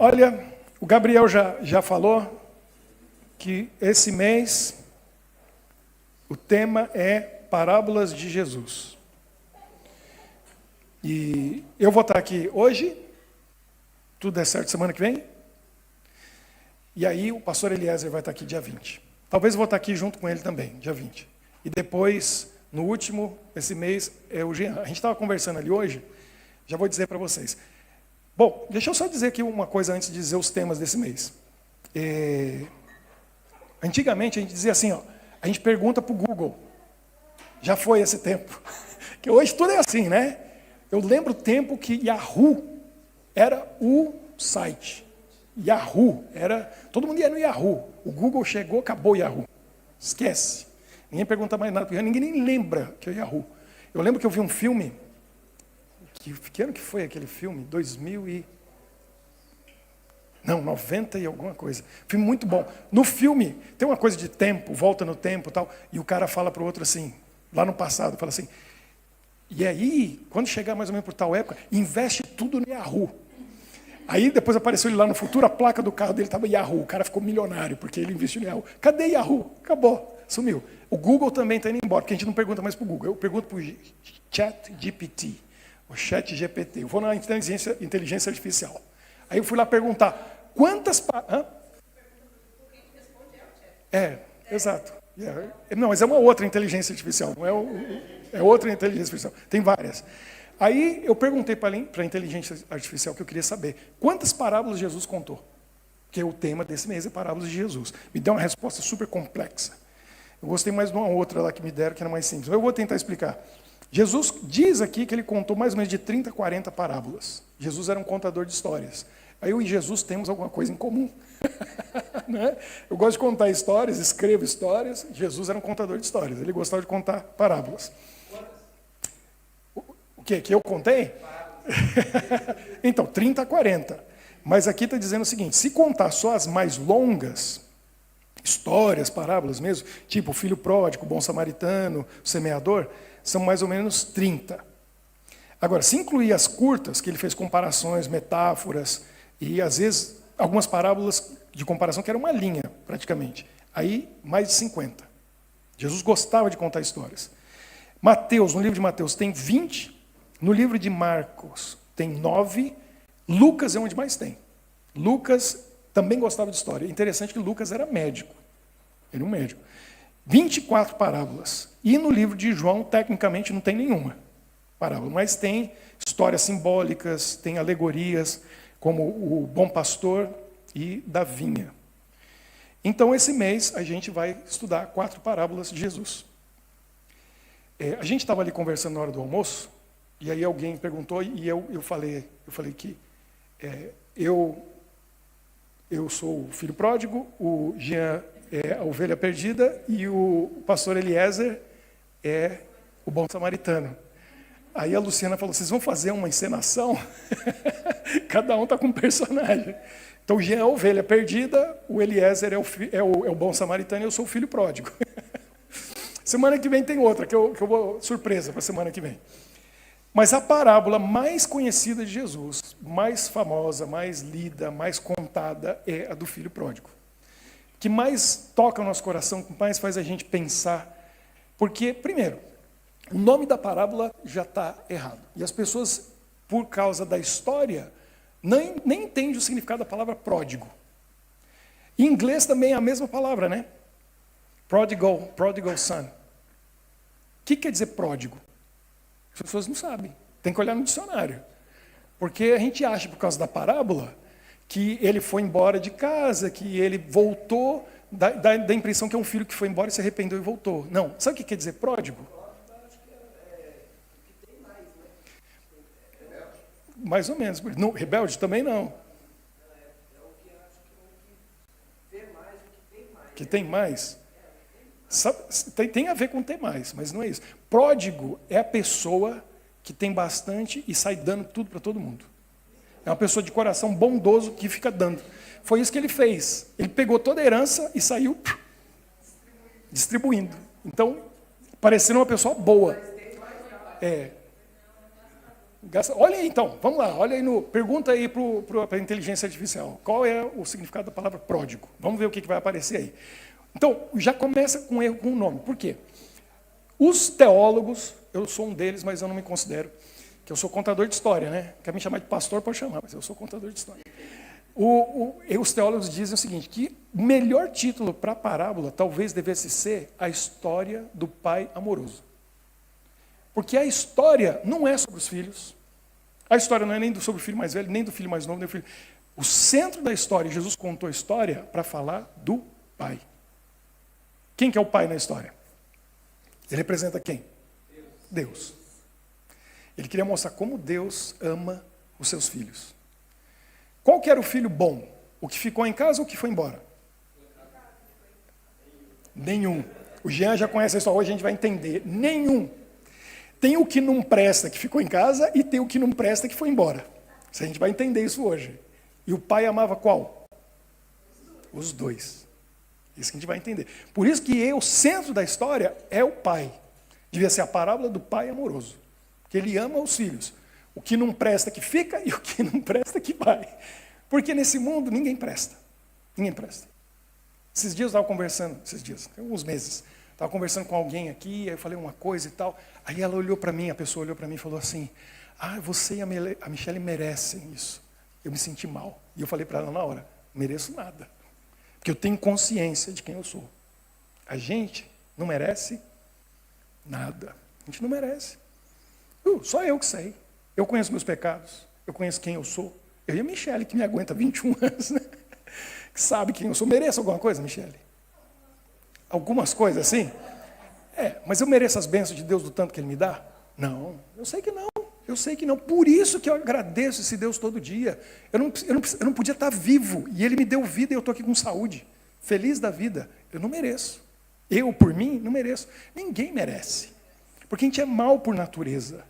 Olha, o Gabriel já falou que esse mês o tema é Parábolas de Jesus. E eu vou estar aqui hoje, tudo der certo semana que vem. E aí o pastor Eliezer vai estar aqui dia 20. Talvez eu vou estar aqui junto com ele também, dia 20. E depois, no último, esse mês, é o Jean. A gente estava conversando ali hoje, já vou dizer para vocês. Bom, deixa eu só dizer aqui uma coisa antes de dizer os temas desse mês. Antigamente a gente dizia assim, ó, a gente pergunta para o Google. Já foi esse tempo. Que hoje tudo é assim, né? Eu lembro o tempo que Yahoo era o site. Yahoo era... Todo mundo ia no Yahoo. O Google chegou, acabou o Yahoo. Esquece. Ninguém pergunta mais nada, porque ninguém nem lembra que é o Yahoo. Eu lembro que eu vi um filme... Que ano que foi aquele filme? 90 e alguma coisa. Filme muito bom. No filme, tem uma coisa de tempo, volta no tempo e tal, e o cara fala para o outro assim, lá no passado, fala assim, e aí, quando chegar mais ou menos por tal época, investe tudo no Yahoo. Aí depois apareceu ele lá no futuro, a placa do carro dele estava Yahoo. O cara ficou milionário, porque ele investiu no Yahoo. Cadê Yahoo? Acabou, sumiu. O Google também está indo embora, porque a gente não pergunta mais para o Google. Eu pergunto para o ChatGPT, o ChatGPT. Eu vou na inteligência artificial. Aí eu fui lá perguntar, quantas... Exato. Não, mas é uma outra inteligência artificial, não é outra inteligência artificial. Tem várias. Aí eu perguntei para a inteligência artificial que eu queria saber, quantas parábolas Jesus contou? Que é o tema desse mês, é parábolas de Jesus. Me deu uma resposta super complexa. Eu gostei mais de uma outra lá que me deram, que era mais simples. Eu vou tentar explicar. Jesus diz aqui que ele contou mais ou menos de 30 a 40 parábolas. Jesus era um contador de histórias. Aí eu e Jesus temos alguma coisa em comum. Né? Eu gosto de contar histórias, escrevo histórias. Jesus era um contador de histórias. Ele gostava de contar parábolas. O quê? Que eu contei? Então, 30 a 40. Mas aqui está dizendo o seguinte, se contar só as mais longas, histórias, parábolas mesmo, tipo o filho pródigo, o bom samaritano, o semeador, são mais ou menos 30. Agora, se incluir as curtas, que ele fez comparações, metáforas, e às vezes algumas parábolas de comparação que era uma linha, praticamente. Aí, mais de 50. Jesus gostava de contar histórias. Mateus, no livro de Mateus, tem 20. No livro de Marcos, tem 9. Lucas é onde mais tem. Lucas também gostava de história. Interessante que Lucas era médico. Ele era um médico. 24 parábolas. E no livro de João, tecnicamente, não tem nenhuma parábola. Mas tem histórias simbólicas, tem alegorias, como o bom pastor e da vinha. Então, esse mês, a gente vai estudar 4 parábolas de Jesus. A gente estava ali conversando na hora do almoço, e aí alguém perguntou, e eu falei que eu sou o filho pródigo, o Jean é a ovelha perdida, e o pastor Eliezer é o bom samaritano. Aí a Luciana falou, vocês vão fazer uma encenação? Cada um está com um personagem. Então o Jean é a ovelha perdida, o Eliezer é o bom samaritano e eu sou o filho pródigo. Semana que vem tem outra, que eu vou surpresa para a semana que vem. Mas a parábola mais conhecida de Jesus, mais famosa, mais lida, mais contada, é a do filho pródigo. Que mais toca o nosso coração, que mais faz a gente pensar. Porque, primeiro, o nome da parábola já está errado. E as pessoas, por causa da história, nem entendem o significado da palavra pródigo. Em inglês também é a mesma palavra, né? Prodigal son. O que quer dizer pródigo? As pessoas não sabem. Tem que olhar no dicionário. Porque a gente acha, por causa da parábola, que ele foi embora de casa, que ele voltou, dá a impressão que é um filho que foi embora e se arrependeu e voltou. Não. Sabe o que quer dizer pródigo? Mais ou menos. No, rebelde também não. Que tem mais. Sabe, tem a ver com ter mais, mas não é isso. Pródigo é a pessoa que tem bastante e sai dando tudo para todo mundo. É uma pessoa de coração bondoso que fica dando. Foi isso que ele fez. Ele pegou toda a herança e saiu distribuindo. Então, parecendo uma pessoa boa. Olha aí então, vamos lá, olha aí pergunta aí para a inteligência artificial. Qual é o significado da palavra pródigo? Vamos ver o que vai aparecer aí. Então, já começa com erro com o nome. Por quê? Os teólogos, eu sou um deles, mas eu não me considero, que eu sou contador de história, né? Quer me chamar de pastor, pode chamar, mas eu sou contador de história. Os teólogos dizem o seguinte, que o melhor título para a parábola talvez devesse ser a história do pai amoroso. Porque a história não é sobre os filhos, a história não é nem sobre o filho mais velho, nem do filho mais novo, nem do filho. O centro da história, Jesus contou a história para falar do pai. Quem que é o pai na história? Ele representa quem? Deus. Ele queria mostrar como Deus ama os seus filhos. Qual que era o filho bom? O que ficou em casa ou o que foi embora? Nenhum. O Jean já conhece a história, hoje a gente vai entender. Nenhum. Tem o que não presta que ficou em casa e tem o que não presta que foi embora. A gente vai entender isso hoje. E o pai amava qual? Os dois. Isso que a gente vai entender. Por isso que o centro da história é o pai. Devia ser a parábola do pai amoroso. Porque ele ama os filhos. O que não presta que fica e o que não presta que vai. Porque nesse mundo ninguém presta. Ninguém presta. Esses dias eu estava conversando, tem alguns meses, estava conversando com alguém aqui, aí eu falei uma coisa e tal. Aí ela olhou para mim, a pessoa olhou para mim e falou assim, você e a Michele merecem isso. Eu me senti mal. E eu falei para ela na hora, não mereço nada. Porque eu tenho consciência de quem eu sou. A gente não merece nada. A gente não merece. Só eu que sei. Eu conheço meus pecados. Eu conheço quem eu sou. Eu e a Michele, que me aguenta 21 anos, né? Que sabe quem eu sou. Mereço alguma coisa, Michele? Algumas coisas assim? Mas eu mereço as bênçãos de Deus do tanto que Ele me dá? Não, eu sei que não. Eu sei que não. Por isso que eu agradeço esse Deus todo dia. Eu não podia estar vivo. E Ele me deu vida e eu estou aqui com saúde. Feliz da vida. Eu não mereço. Eu, por mim, não mereço. Ninguém merece. Porque a gente é mal por natureza.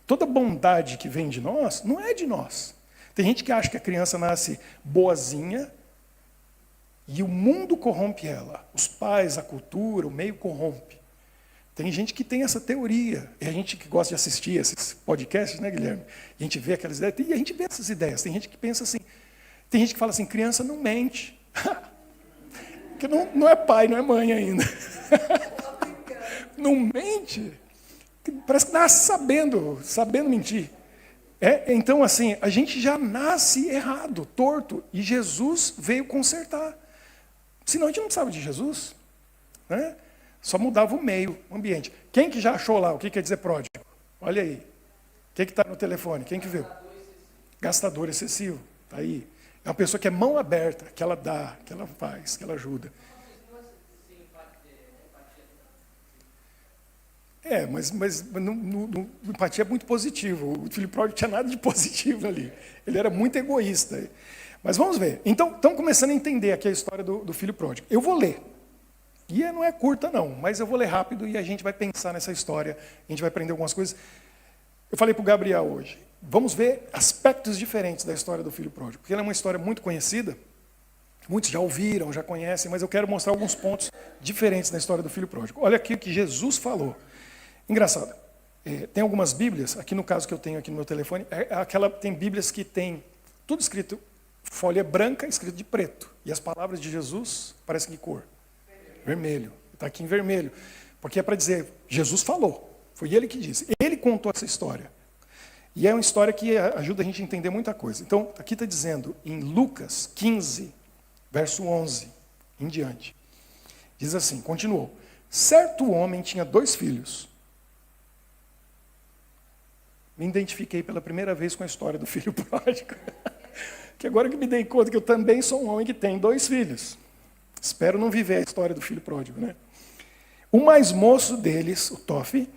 Toda bondade que vem de nós, não é de nós. Tem gente que acha que a criança nasce boazinha e o mundo corrompe ela. Os pais, a cultura, o meio corrompe. Tem gente que tem essa teoria. E a gente que gosta de assistir esses podcasts, né, Guilherme? A gente vê aquelas ideias. E a gente vê essas ideias. Tem gente que pensa assim. Tem gente que fala assim, criança não mente. Porque não é pai, não é mãe ainda. Não mente. Parece que nasce sabendo mentir. Então, assim, a gente já nasce errado, torto. E Jesus veio consertar. Senão a gente não precisava de Jesus. Né? Só mudava o meio, o ambiente. Quem que já achou lá o que quer dizer pródigo? Olha aí. Quem que está no telefone? Quem que viu? Gastador excessivo. Está aí. É uma pessoa que é mão aberta, que ela dá, que ela faz, que ela ajuda. Mas no empatia é muito positivo. O filho pródigo tinha nada de positivo ali. Ele era muito egoísta. Mas vamos ver. Então, estamos começando a entender aqui a história do filho pródigo. Eu vou ler. E não é curta, não, mas eu vou ler rápido e a gente vai pensar nessa história, a gente vai aprender algumas coisas. Eu falei para o Gabriel hoje, vamos ver aspectos diferentes da história do filho pródigo, porque ela é uma história muito conhecida, muitos já ouviram, já conhecem, mas eu quero mostrar alguns pontos diferentes da história do filho pródigo. Olha aqui o que Jesus falou. Engraçado, tem algumas Bíblias, aqui no caso que eu tenho aqui no meu telefone, tem Bíblias que tem tudo escrito, folha branca, escrito de preto, e as palavras de Jesus parecem de cor. Vermelho. Está aqui em vermelho. Porque é para dizer, Jesus falou. Foi ele que disse. Ele contou essa história. E é uma história que ajuda a gente a entender muita coisa. Então, aqui está dizendo, em Lucas 15, verso 11, em diante. Diz assim, continuou. Certo homem tinha 2 filhos. Me identifiquei pela primeira vez com a história do filho pródigo. Que agora que me dei conta que eu também sou um homem que tem 2 filhos. Espero não viver a história do filho pródigo, né? O mais moço deles, o Toff,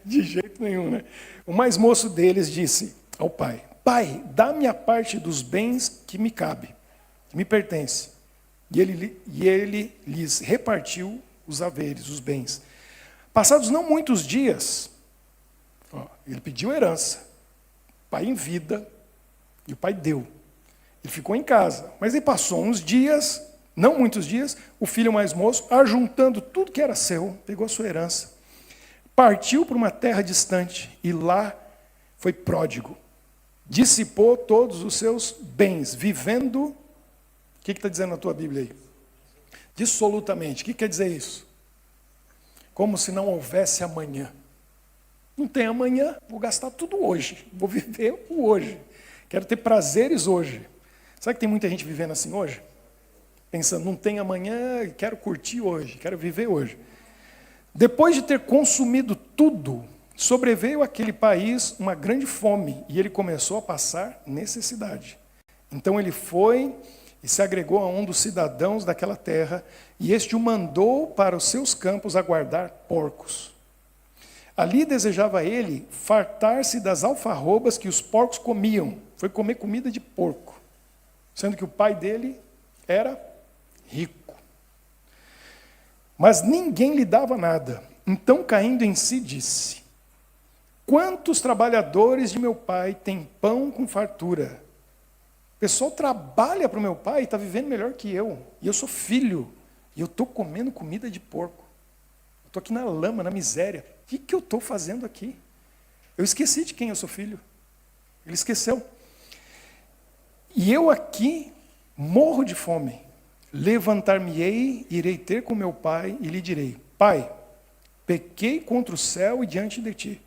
de jeito nenhum, né? O mais moço deles disse ao pai, pai, dá-me a parte dos bens que me cabe, que me pertence. E ele lhes repartiu os haveres, os bens. Passados não muitos dias, ele pediu herança, o pai em vida, e o pai deu. Ele ficou em casa, mas ele passou uns dias, não muitos dias, o filho mais moço, ajuntando tudo que era seu, pegou a sua herança, Partiu para uma terra distante e lá foi pródigo. Dissipou todos os seus bens, vivendo... O que está dizendo na tua Bíblia aí? Dissolutamente. O que quer dizer isso? Como se não houvesse amanhã. Não tem amanhã, vou gastar tudo hoje. Vou viver o hoje. Quero ter prazeres hoje. Sabe que tem muita gente vivendo assim hoje? Pensando, não tem amanhã, quero curtir hoje, quero viver hoje. Depois de ter consumido tudo, sobreveio àquele país uma grande fome e ele começou a passar necessidade. Então ele foi e se agregou a um dos cidadãos daquela terra e este o mandou para os seus campos a guardar porcos. Ali desejava ele fartar-se das alfarrobas que os porcos comiam. Foi comer comida de porco, sendo que o pai dele era rico. Mas ninguém lhe dava nada. Então, caindo em si, disse: quantos trabalhadores de meu pai têm pão com fartura? O pessoal trabalha para o meu pai e está vivendo melhor que eu. E eu sou filho. E eu estou comendo comida de porco. Eu estou aqui na lama, na miséria. O que eu estou fazendo aqui? Eu esqueci de quem eu sou filho. Ele esqueceu. E eu aqui morro de fome. Levantar-me-ei, irei ter com meu pai e lhe direi: Pai, pequei contra o céu e diante de ti.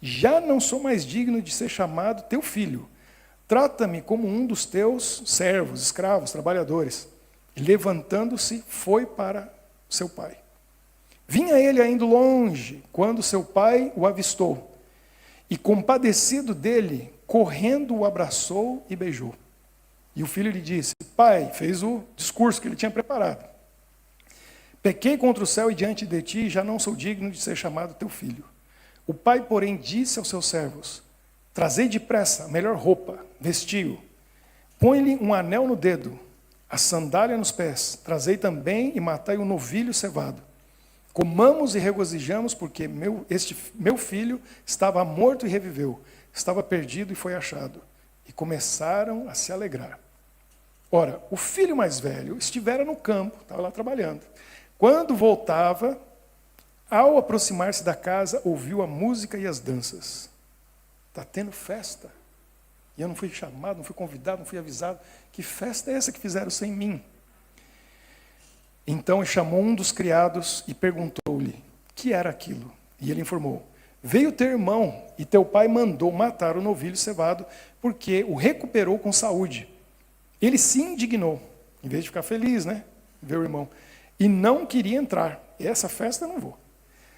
Já não sou mais digno de ser chamado teu filho. Trata-me como um dos teus servos, escravos, trabalhadores. E levantando-se, foi para seu pai. Vinha ele ainda longe, quando seu pai o avistou. E compadecido dele, correndo o abraçou e beijou. E o filho lhe disse: Pai, fez o discurso que ele tinha preparado. Pequei contra o céu e diante de ti, já não sou digno de ser chamado teu filho. O pai, porém, disse aos seus servos: Trazei depressa a melhor roupa, vestiu. Põe-lhe um anel no dedo, a sandália nos pés. Trazei também e matai um novilho cevado. Comamos e regozijamos, porque este meu filho estava morto e reviveu, estava perdido e foi achado. E começaram a se alegrar. Ora, o filho mais velho estivera no campo, estava lá trabalhando. Quando voltava, ao aproximar-se da casa, ouviu a música e as danças. Está tendo festa. E eu não fui chamado, não fui convidado, não fui avisado. Que festa é essa que fizeram sem mim? Então chamou um dos criados e perguntou-lhe: que era aquilo? E ele informou: veio teu irmão e teu pai mandou matar o novilho cevado, porque o recuperou com saúde. Ele se indignou, em vez de ficar feliz, né? Ver o irmão. E não queria entrar. Essa festa eu não vou.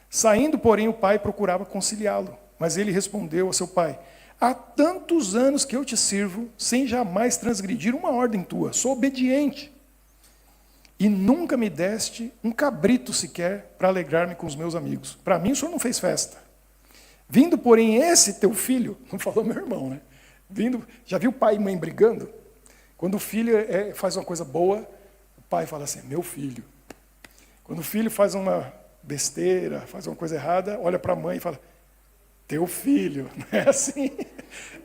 Saindo, porém, o pai procurava conciliá-lo. Mas ele respondeu ao seu pai: há tantos anos que eu te sirvo, sem jamais transgredir uma ordem tua. Sou obediente. E nunca me deste um cabrito sequer para alegrar-me com os meus amigos. Para mim, o senhor não fez festa. Vindo, porém, esse teu filho, não falou meu irmão, né? Vindo, já viu pai e mãe brigando? Quando o filho faz uma coisa boa, o pai fala assim: meu filho. Quando o filho faz uma besteira, faz uma coisa errada, olha para a mãe e fala: teu filho. Não é assim?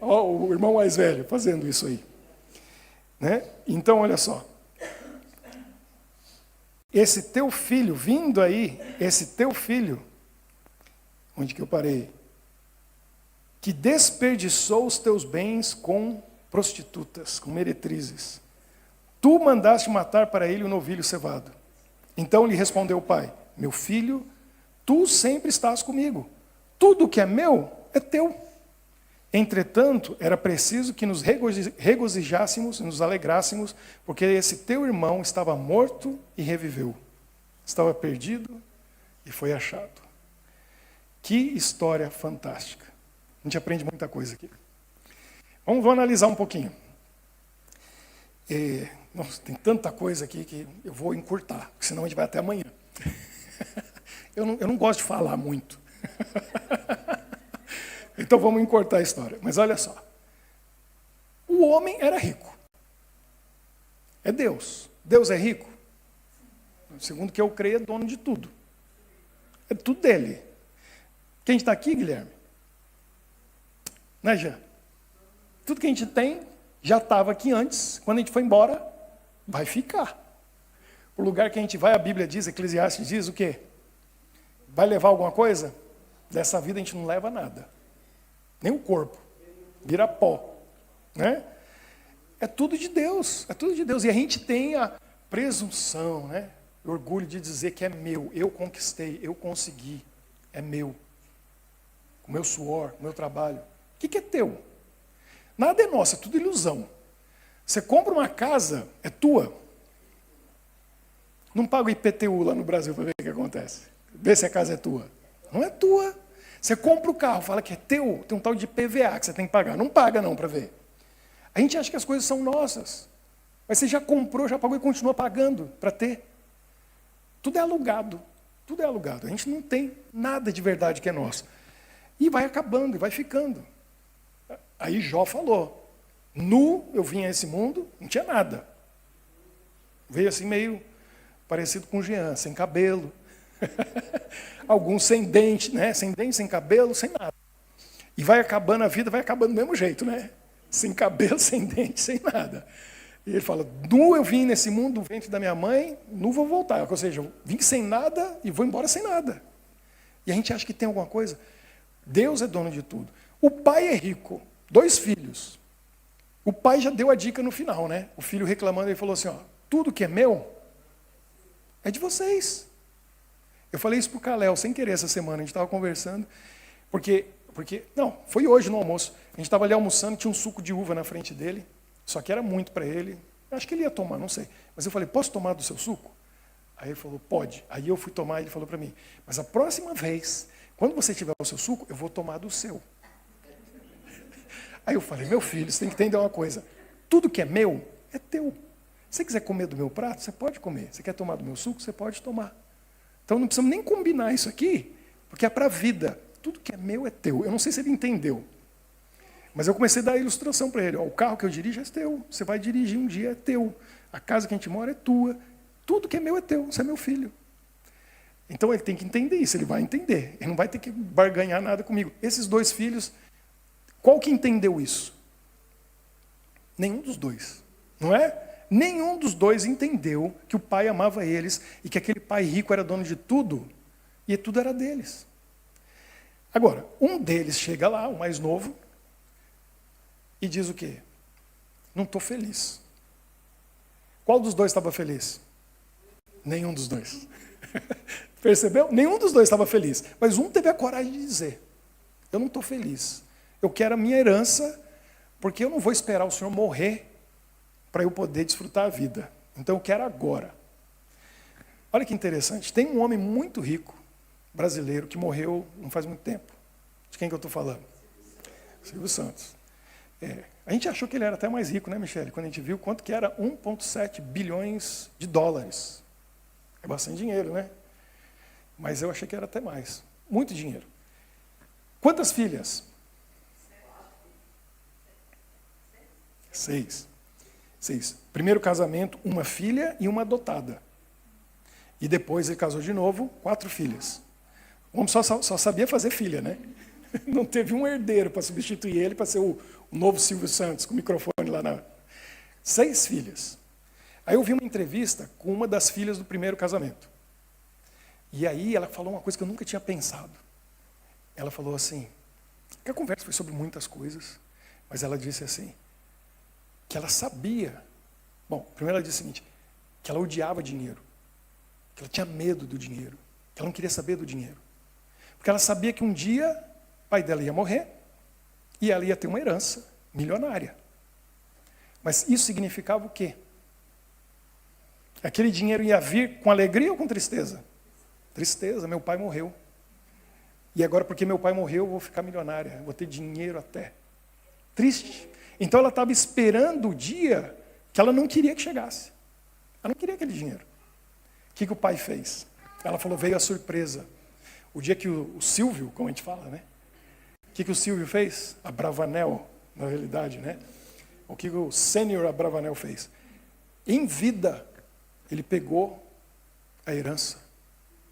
Ó, o irmão mais velho fazendo isso aí. Né? Então, olha só. Esse teu filho, vindo aí, esse teu filho, onde que eu parei? Que desperdiçou os teus bens com prostitutas, com meretrizes. Tu mandaste matar para ele o novilho cevado. Então lhe respondeu o pai: meu filho, tu sempre estás comigo. Tudo que é meu é teu. Entretanto, era preciso que nos regozijássemos, nos alegrássemos, porque esse teu irmão estava morto e reviveu. Estava perdido e foi achado. Que história fantástica. A gente aprende muita coisa aqui. Vamos analisar um pouquinho. Nossa, tem tanta coisa aqui que eu vou encurtar, porque senão a gente vai até amanhã. Eu não gosto de falar muito. Então vamos encurtar a história. Mas olha só. O homem era rico. É Deus. Deus é rico? Segundo que eu creio, é dono de tudo. É tudo dele. Quem está aqui, Guilherme? Né, Jean? Tudo que a gente tem já estava aqui antes. Quando a gente foi embora, vai ficar. O lugar que a gente vai, a Bíblia diz, Eclesiastes diz o quê? Vai levar alguma coisa? Dessa vida a gente não leva nada. Nem o corpo. Vira pó. Né? É tudo de Deus. É tudo de Deus. E a gente tem a presunção, né? O orgulho de dizer que é meu. Eu conquistei, eu consegui. É meu. O meu suor, o meu trabalho. O que é teu? Nada é nosso, é tudo ilusão. Você compra uma casa, é tua. Não paga o IPTU lá no Brasil para ver o que acontece. Vê se a casa é tua. Não é tua. Você compra o carro, fala que é teu, tem um tal de PVA que você tem que pagar. Não paga não para ver. A gente acha que as coisas são nossas. Mas você já comprou, já pagou e continua pagando para ter. Tudo é alugado. Tudo é alugado. A gente não tem nada de verdade que é nosso. E vai acabando, e vai ficando. Aí Jó falou, nu eu vim a esse mundo, não tinha nada. Veio assim meio parecido com o Jean, sem cabelo. Alguns sem dente, né? Sem dente, sem cabelo, sem nada. E vai acabando a vida, vai acabando do mesmo jeito, né? Sem cabelo, sem dente, sem nada. E ele fala, nu eu vim nesse mundo, do ventre da minha mãe, nu vou voltar. Ou seja, eu vim sem nada e vou embora sem nada. E a gente acha que tem alguma coisa. Deus é dono de tudo. O pai é rico, 2 filhos. O pai já deu a dica no final, né? O filho reclamando, ele falou assim, ó, tudo que é meu é de vocês. Eu falei isso para o Kalel, sem querer, essa semana, a gente estava conversando, não, foi hoje no almoço, a gente estava ali almoçando, tinha um suco de uva na frente dele, só que era muito para ele, acho que ele ia tomar, não sei, mas eu falei, posso tomar do seu suco? Aí ele falou, pode. Aí eu fui tomar e ele falou para mim, mas a próxima vez, quando você tiver o seu suco, eu vou tomar do seu. Aí eu falei, meu filho, você tem que entender uma coisa, tudo que é meu, é teu. Se você quiser comer do meu prato, você pode comer. Você quer tomar do meu suco, você pode tomar. Então não precisamos nem combinar isso aqui, porque é para a vida. Tudo que é meu é teu. Eu não sei se ele entendeu. Mas eu comecei a dar a ilustração para ele. Ó, o carro que eu dirijo é teu. Você vai dirigir um dia, é teu. A casa que a gente mora é tua. Tudo que é meu é teu. Você é meu filho. Então ele tem que entender isso. Ele vai entender. Ele não vai ter que barganhar nada comigo. Esses 2 filhos, qual que entendeu isso? Nenhum dos 2. Não é? Nenhum dos 2 entendeu que o pai amava eles e que aquele pai rico era dono de tudo e tudo era deles. Agora, um deles chega lá, o mais novo, e diz o quê? Não estou feliz. Qual dos 2 estava feliz? Nenhum dos 2. Percebeu? Nenhum dos 2 estava feliz. Mas um teve a coragem de dizer, eu não estou feliz. Eu quero a minha herança, porque eu não vou esperar o Senhor morrer para eu poder desfrutar a vida. Então eu quero agora. Olha que interessante. Tem um homem muito rico, brasileiro, que morreu não faz muito tempo. De quem que eu estou falando? Silvio Santos. A gente achou que ele era até mais rico, né, Michele? Quando a gente viu quanto que era 1,7 bilhões de dólares. É bastante dinheiro, né? Mas eu achei que era até mais. Muito dinheiro. Quantas filhas? 6. Primeiro casamento, 1 filha e 1 adotada. E depois ele casou de novo, 4 filhas. O homem só sabia fazer filha, né? Não teve um herdeiro para substituir ele, para ser o novo Silvio Santos, com o microfone lá na... 6 filhas. Aí eu vi uma entrevista com uma das filhas do primeiro casamento. E aí ela falou uma coisa que eu nunca tinha pensado. Ela falou assim, que a conversa foi sobre muitas coisas, mas ela disse assim, que ela sabia, bom, primeiro ela disse o seguinte, que ela odiava dinheiro, que ela tinha medo do dinheiro, que ela não queria saber do dinheiro. Porque ela sabia que um dia o pai dela ia morrer e ela ia ter uma herança milionária. Mas isso significava o quê? Aquele dinheiro ia vir com alegria ou com tristeza? Tristeza, meu pai morreu. E agora porque meu pai morreu eu vou ficar milionária, vou ter dinheiro até. Triste. Então ela estava esperando o dia que ela não queria que chegasse. Ela não queria aquele dinheiro. O que o pai fez? Ela falou, veio a surpresa. O dia que o Silvio, como a gente fala, né? O que o Silvio fez? Abravanel, na realidade, né? O que o sênior Abravanel fez? Em vida, ele pegou a herança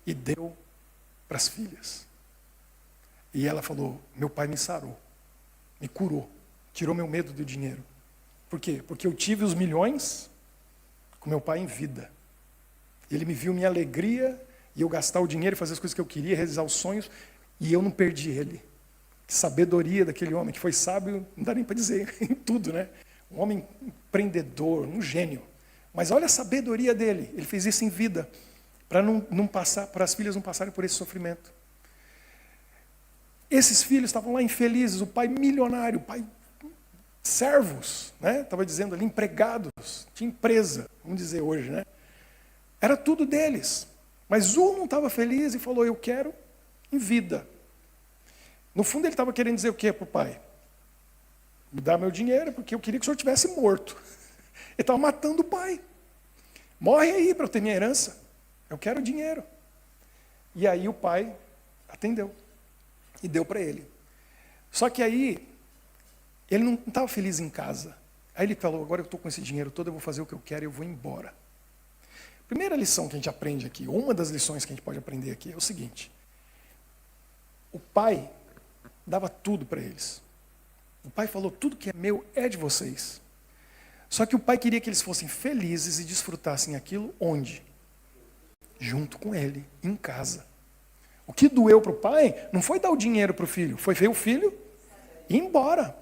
e deu para as filhas. E ela falou, meu pai me sarou, me curou. Tirou meu medo do dinheiro. Por quê? Porque eu tive os milhões com meu pai em vida. Ele me viu minha alegria e eu gastar o dinheiro e fazer as coisas que eu queria, realizar os sonhos. E eu não perdi ele. Que sabedoria daquele homem, que foi sábio, não dá nem para dizer, em tudo, né? Um homem empreendedor, um gênio. Mas olha a sabedoria dele. Ele fez isso em vida, para não passar, para as filhas não passarem por esse sofrimento. Esses filhos estavam lá infelizes, o pai milionário, o pai servos, né? Estava dizendo ali, empregados, tinha empresa, vamos dizer hoje, né? Era tudo deles. Mas um não estava feliz e falou, eu quero em vida. No fundo ele estava querendo dizer o quê para o pai? Me dá meu dinheiro, porque eu queria que o senhor tivesse morto. Ele estava matando o pai. Morre aí para eu ter minha herança. Eu quero dinheiro. E aí o pai atendeu. E deu para ele. Só que aí, ele não estava feliz em casa. Aí ele falou, agora eu estou com esse dinheiro todo, eu vou fazer o que eu quero e eu vou embora. Primeira lição que a gente aprende aqui, ou uma das lições que a gente pode aprender aqui, é o seguinte. O pai dava tudo para eles. O pai falou, tudo que é meu é de vocês. Só que o pai queria que eles fossem felizes e desfrutassem aquilo onde? Junto com ele, em casa. O que doeu para o pai não foi dar o dinheiro para o filho, foi ver o filho ir embora.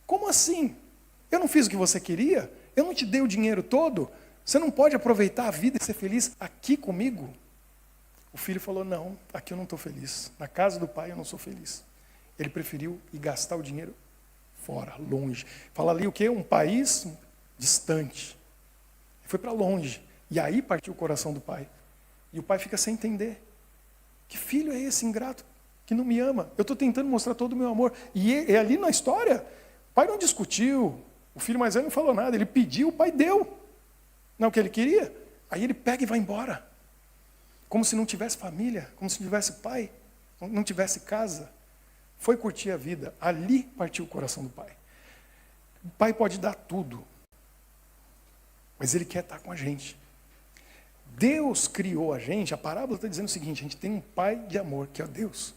Como assim? Eu não fiz o que você queria? Eu não te dei o dinheiro todo? Você não pode aproveitar a vida e ser feliz aqui comigo? O filho falou, não, aqui eu não estou feliz. Na casa do pai eu não sou feliz. Ele preferiu ir gastar o dinheiro fora, longe. Fala ali o quê? Um país distante. Ele foi para longe. E aí partiu o coração do pai. E o pai fica sem entender. Que filho é esse ingrato que não me ama? Eu estou tentando mostrar todo o meu amor. E ali na história, o pai não discutiu. O filho mais velho não falou nada. Ele pediu, o pai deu. Não é o que ele queria? Aí ele pega e vai embora. Como se não tivesse família, como se não tivesse pai, não tivesse casa. Foi curtir a vida. Ali partiu o coração do pai. O pai pode dar tudo, mas ele quer estar com a gente. Deus criou a gente, a parábola está dizendo o seguinte, a gente tem um pai de amor, que é Deus.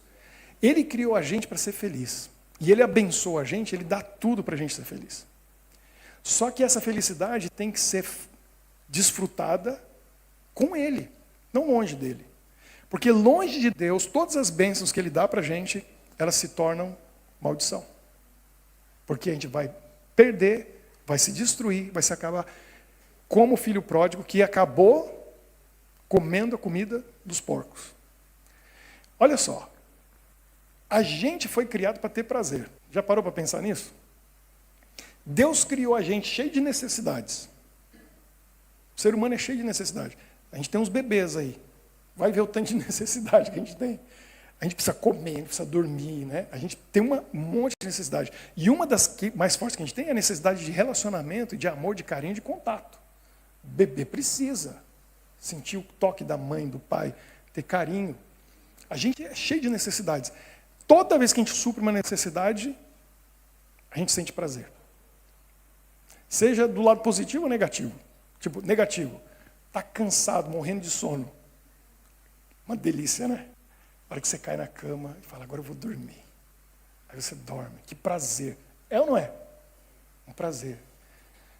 Ele criou a gente para ser feliz. E ele abençoa a gente, ele dá tudo para a gente ser feliz. Só que essa felicidade tem que ser desfrutada com ele, não longe dele. Porque longe de Deus, todas as bênçãos que ele dá para a gente, elas se tornam maldição. Porque a gente vai perder, vai se destruir, vai se acabar como o filho pródigo que acabou comendo a comida dos porcos. Olha só, a gente foi criado para ter prazer. Já parou para pensar nisso? Deus criou a gente cheio de necessidades. O ser humano é cheio de necessidade. A gente tem uns bebês aí. Vai ver o tanto de necessidade que a gente tem. A gente precisa comer, a gente precisa dormir, né? A gente tem um monte de necessidade. E uma das mais fortes que a gente tem é a necessidade de relacionamento, de amor, de carinho, de contato. O bebê precisa sentir o toque da mãe, do pai, ter carinho. A gente é cheio de necessidades. Toda vez que a gente supre uma necessidade, a gente sente prazer. Seja do lado positivo ou negativo. Tipo, negativo. Está cansado, morrendo de sono. Uma delícia, né? A hora que você cai na cama e fala, agora eu vou dormir. Aí você dorme. Que prazer. É ou não é? Um prazer.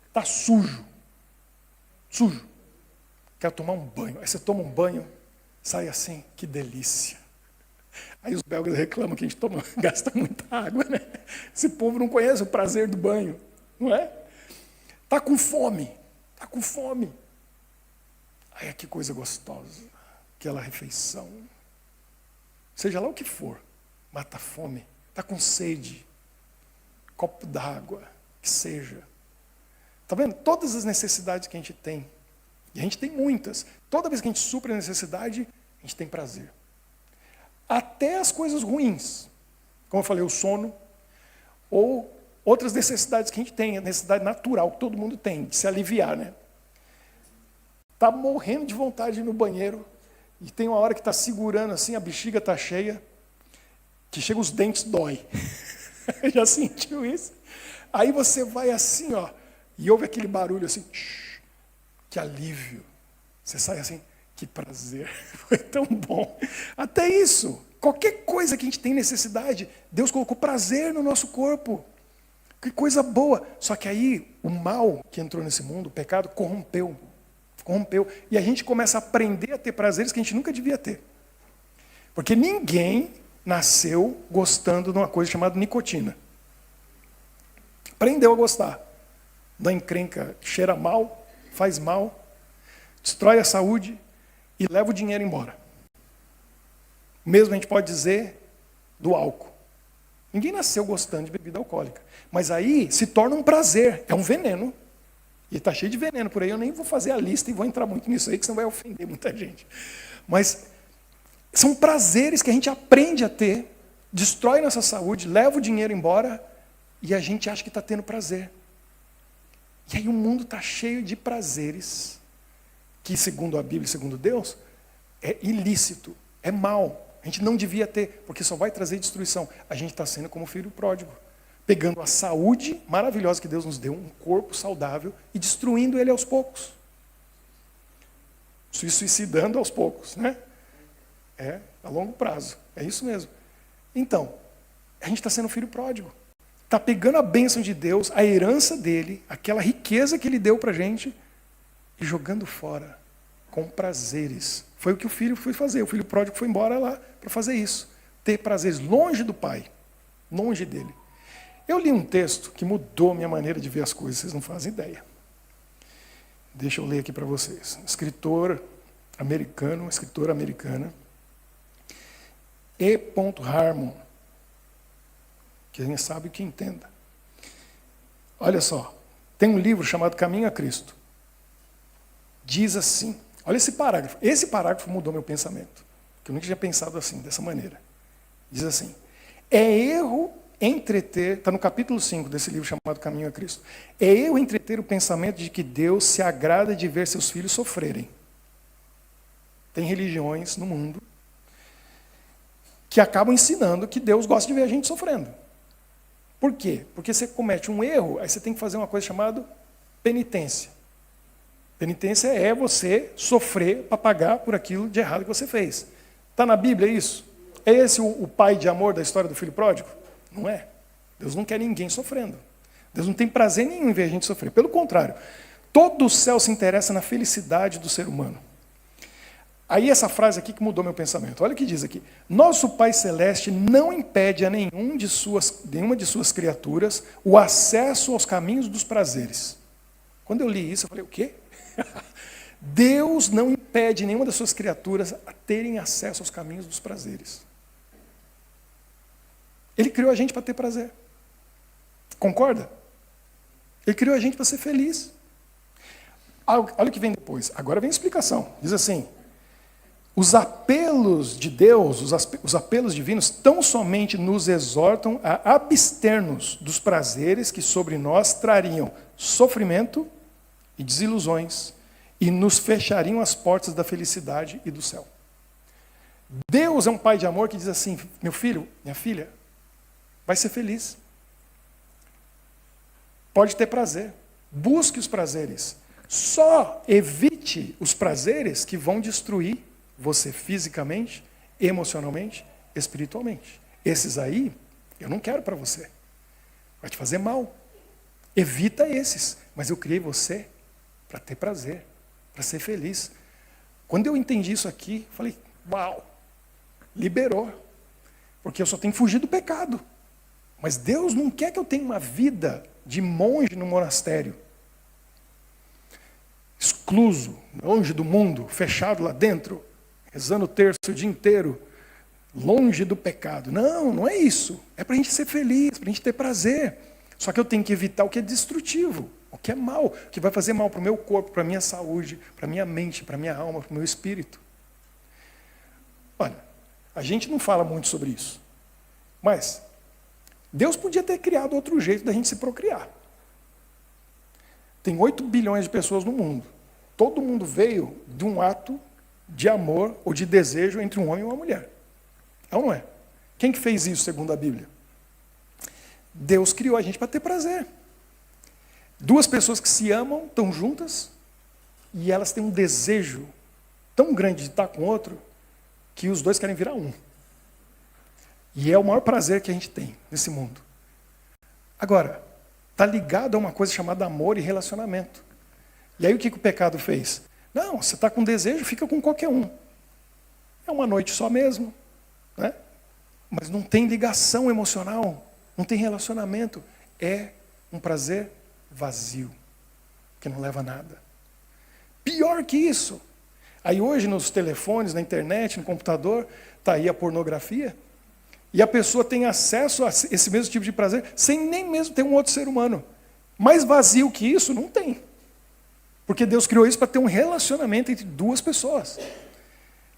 Está sujo. Sujo. Quer tomar um banho. Aí você toma um banho, sai assim, que delícia. Aí os belgas reclamam que a gente gasta muita água, né? Esse povo não conhece o prazer do banho, não é? Está com fome. Está com fome. Ai, que coisa gostosa. Aquela refeição. Seja lá o que for, mata a fome, está com sede, copo d'água, que seja. Está vendo? Todas as necessidades que a gente tem, e a gente tem muitas, toda vez que a gente supre a necessidade, a gente tem prazer. Até as coisas ruins, como eu falei, o sono, ou outras necessidades que a gente tem, a necessidade natural que todo mundo tem, de se aliviar, né? Está morrendo de vontade de ir no banheiro, e tem uma hora que está segurando assim, a bexiga está cheia, que chega os dentes, dói. Já sentiu isso? Aí você vai assim, ó, e ouve aquele barulho assim, que alívio. Você sai assim, que prazer, foi tão bom. Até isso, qualquer coisa que a gente tem necessidade, Deus colocou prazer no nosso corpo. Que coisa boa. Só que aí, o mal que entrou nesse mundo, o pecado, corrompeu. E a gente começa a aprender a ter prazeres que a gente nunca devia ter. Porque ninguém nasceu gostando de uma coisa chamada nicotina. Aprendeu a gostar. Da encrenca, cheira mal, faz mal, destrói a saúde e leva o dinheiro embora. Mesmo a gente pode dizer do álcool. Ninguém nasceu gostando de bebida alcoólica. Mas aí se torna um prazer, é um veneno. E está cheio de veneno por aí, eu nem vou fazer a lista e vou entrar muito nisso aí, que senão vai ofender muita gente. Mas são prazeres que a gente aprende a ter, destrói nossa saúde, leva o dinheiro embora e a gente acha que está tendo prazer. E aí o mundo está cheio de prazeres que, segundo a Bíblia e segundo Deus, é ilícito, é mal. A gente não devia ter, porque só vai trazer destruição. A gente está sendo como filho pródigo, pegando a saúde maravilhosa que Deus nos deu, um corpo saudável, e destruindo ele aos poucos. Se suicidando aos poucos, né? É, a longo prazo. É isso mesmo. Então, a gente está sendo filho pródigo. Está pegando a bênção de Deus, a herança dele, aquela riqueza que ele deu para a gente, e jogando fora, com prazeres. Foi o que o filho foi fazer. O filho pródigo foi embora lá para fazer isso. Ter prazeres longe do pai, longe dele. Eu li um texto que mudou minha maneira de ver as coisas, vocês não fazem ideia. Deixa eu ler aqui para vocês. Escritora americana, E. Harmon. Quem sabe que entenda. Olha só, tem um livro chamado Caminho a Cristo. Diz assim, olha esse parágrafo. Esse parágrafo mudou meu pensamento, que eu nunca tinha pensado assim, dessa maneira. Diz assim, é erro entreter, está no capítulo 5 desse livro chamado Caminho a Cristo. É erro entreter o pensamento de que Deus se agrada de ver seus filhos sofrerem. Tem religiões no mundo que acabam ensinando que Deus gosta de ver a gente sofrendo. Por quê? Porque você comete um erro, aí você tem que fazer uma coisa chamada penitência. Penitência é você sofrer para pagar por aquilo de errado que você fez. Está na Bíblia isso? É esse o pai de amor da história do filho pródigo? Não é. Deus não quer ninguém sofrendo. Deus não tem prazer nenhum em ver a gente sofrer. Pelo contrário, todo o céu se interessa na felicidade do ser humano. Aí essa frase aqui que mudou meu pensamento. Olha o que diz aqui. Nosso Pai Celeste não impede a nenhuma de suas criaturas o acesso aos caminhos dos prazeres. Quando eu li isso, eu falei, o quê? Deus não impede nenhuma das suas criaturas a terem acesso aos caminhos dos prazeres. Ele criou a gente para ter prazer. Concorda? Ele criou a gente para ser feliz. Olha o que vem depois. Agora vem a explicação. Diz assim, os apelos de Deus, os apelos divinos, tão somente nos exortam a abster-nos dos prazeres que sobre nós trariam sofrimento e desilusões e nos fechariam as portas da felicidade e do céu. Deus é um pai de amor que diz assim, meu filho, minha filha, vai ser feliz. Pode ter prazer. Busque os prazeres. Só evite os prazeres que vão destruir você fisicamente, emocionalmente, espiritualmente. Esses aí, eu não quero para você. Vai te fazer mal. Evita esses. Mas eu criei você para ter prazer, para ser feliz. Quando eu entendi isso aqui, falei, uau, liberou. Porque eu só tenho que fugir do pecado. Mas Deus não quer que eu tenha uma vida de monge no monastério. Excluso, longe do mundo, fechado lá dentro, rezando o terço o dia inteiro, longe do pecado. Não, não é isso. É para a gente ser feliz, para a gente ter prazer. Só que eu tenho que evitar o que é destrutivo, o que é mal, o que vai fazer mal para o meu corpo, para a minha saúde, para a minha mente, para a minha alma, para o meu espírito. Olha, a gente não fala muito sobre isso. Mas Deus podia ter criado outro jeito da gente se procriar. Tem 8 bilhões de pessoas no mundo. Todo mundo veio de um ato de amor ou de desejo entre um homem e uma mulher. É ou não é? Quem que fez isso, segundo a Bíblia? Deus criou a gente para ter prazer. 2 pessoas que se amam, estão juntas, e elas têm um desejo tão grande de estar com o outro, que os dois querem virar um. E é o maior prazer que a gente tem nesse mundo. Agora, está ligado a uma coisa chamada amor e relacionamento. E aí o que o pecado fez? Não, você está com desejo, fica com qualquer um. É uma noite só mesmo. né? Mas não tem ligação emocional, não tem relacionamento. É um prazer vazio, que não leva a nada. Pior que isso. Aí hoje nos telefones, na internet, no computador, está aí a pornografia. E a pessoa tem acesso a esse mesmo tipo de prazer sem nem mesmo ter um outro ser humano. Mais vazio que isso, não tem. Porque Deus criou isso para ter um relacionamento entre duas pessoas.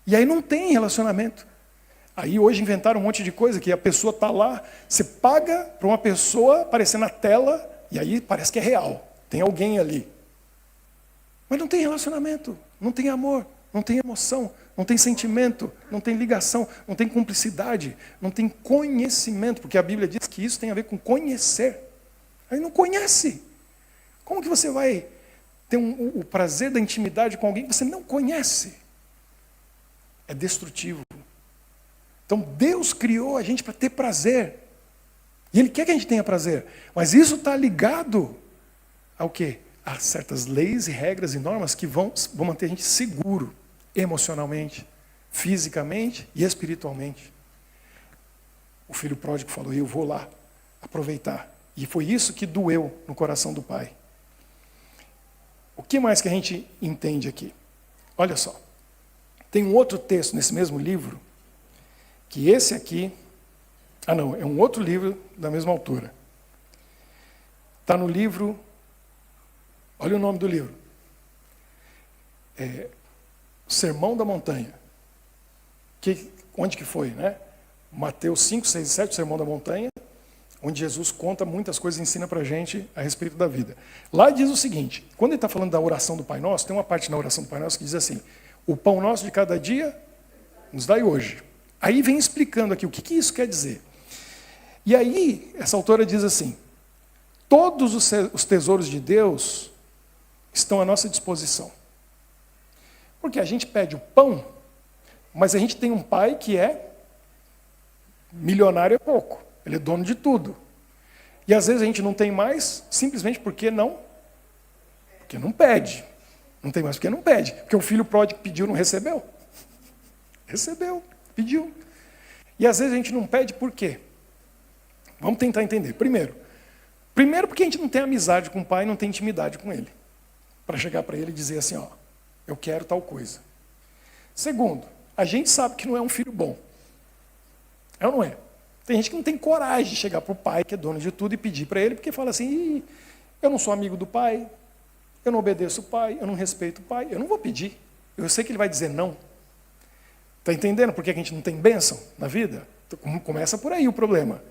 E aí não tem relacionamento. Aí hoje inventaram um monte de coisa, que a pessoa está lá, você paga para uma pessoa aparecer na tela, e aí parece que é real. Tem alguém ali. Mas não tem relacionamento, não tem amor, não tem emoção, não tem sentimento, não tem ligação, não tem cumplicidade, não tem conhecimento, porque a Bíblia diz que isso tem a ver com conhecer. Aí não conhece. Como que você vai ter o prazer da intimidade com alguém que você não conhece? É destrutivo. Então Deus criou a gente para ter prazer. E Ele quer que a gente tenha prazer. Mas isso está ligado ao quê? A certas leis e regras e normas que vão manter a gente seguro, emocionalmente, fisicamente e espiritualmente. O filho pródigo falou, eu vou lá aproveitar. E foi isso que doeu no coração do pai. O que mais que a gente entende aqui? Olha só. Tem um outro texto nesse mesmo livro, que esse aqui... é um outro livro da mesma autora. Está no livro... Olha o nome do livro. Sermão da Montanha. Onde que foi, né? Mateus 5, 6 e 7, o Sermão da Montanha, onde Jesus conta muitas coisas e ensina para a gente a respeito da vida. Lá diz o seguinte, quando ele está falando da oração do Pai Nosso, tem uma parte na oração do Pai Nosso que diz assim, o pão nosso de cada dia nos dai hoje. Aí vem explicando aqui o que isso quer dizer. E aí, essa autora diz assim, todos os tesouros de Deus estão à nossa disposição. Porque a gente pede o pão, mas a gente tem um pai que é milionário é pouco. Ele é dono de tudo. E às vezes a gente não tem mais, simplesmente porque não pede. Não tem mais porque não pede. Porque o filho pródigo pediu, não recebeu. Recebeu, pediu. E às vezes a gente não pede por quê? Vamos tentar entender. Primeiro porque a gente não tem amizade com o pai, não tem intimidade com ele. Para chegar para ele e dizer assim, ó, eu quero tal coisa. Segundo, a gente sabe que não é um filho bom. É ou não é? Tem gente que não tem coragem de chegar para o pai, que é dono de tudo, e pedir para ele, porque fala assim, eu não sou amigo do pai, eu não obedeço o pai, eu não respeito o pai, eu não vou pedir. Eu sei que ele vai dizer não. Está entendendo por que a gente não tem bênção na vida? Começa por aí o problema.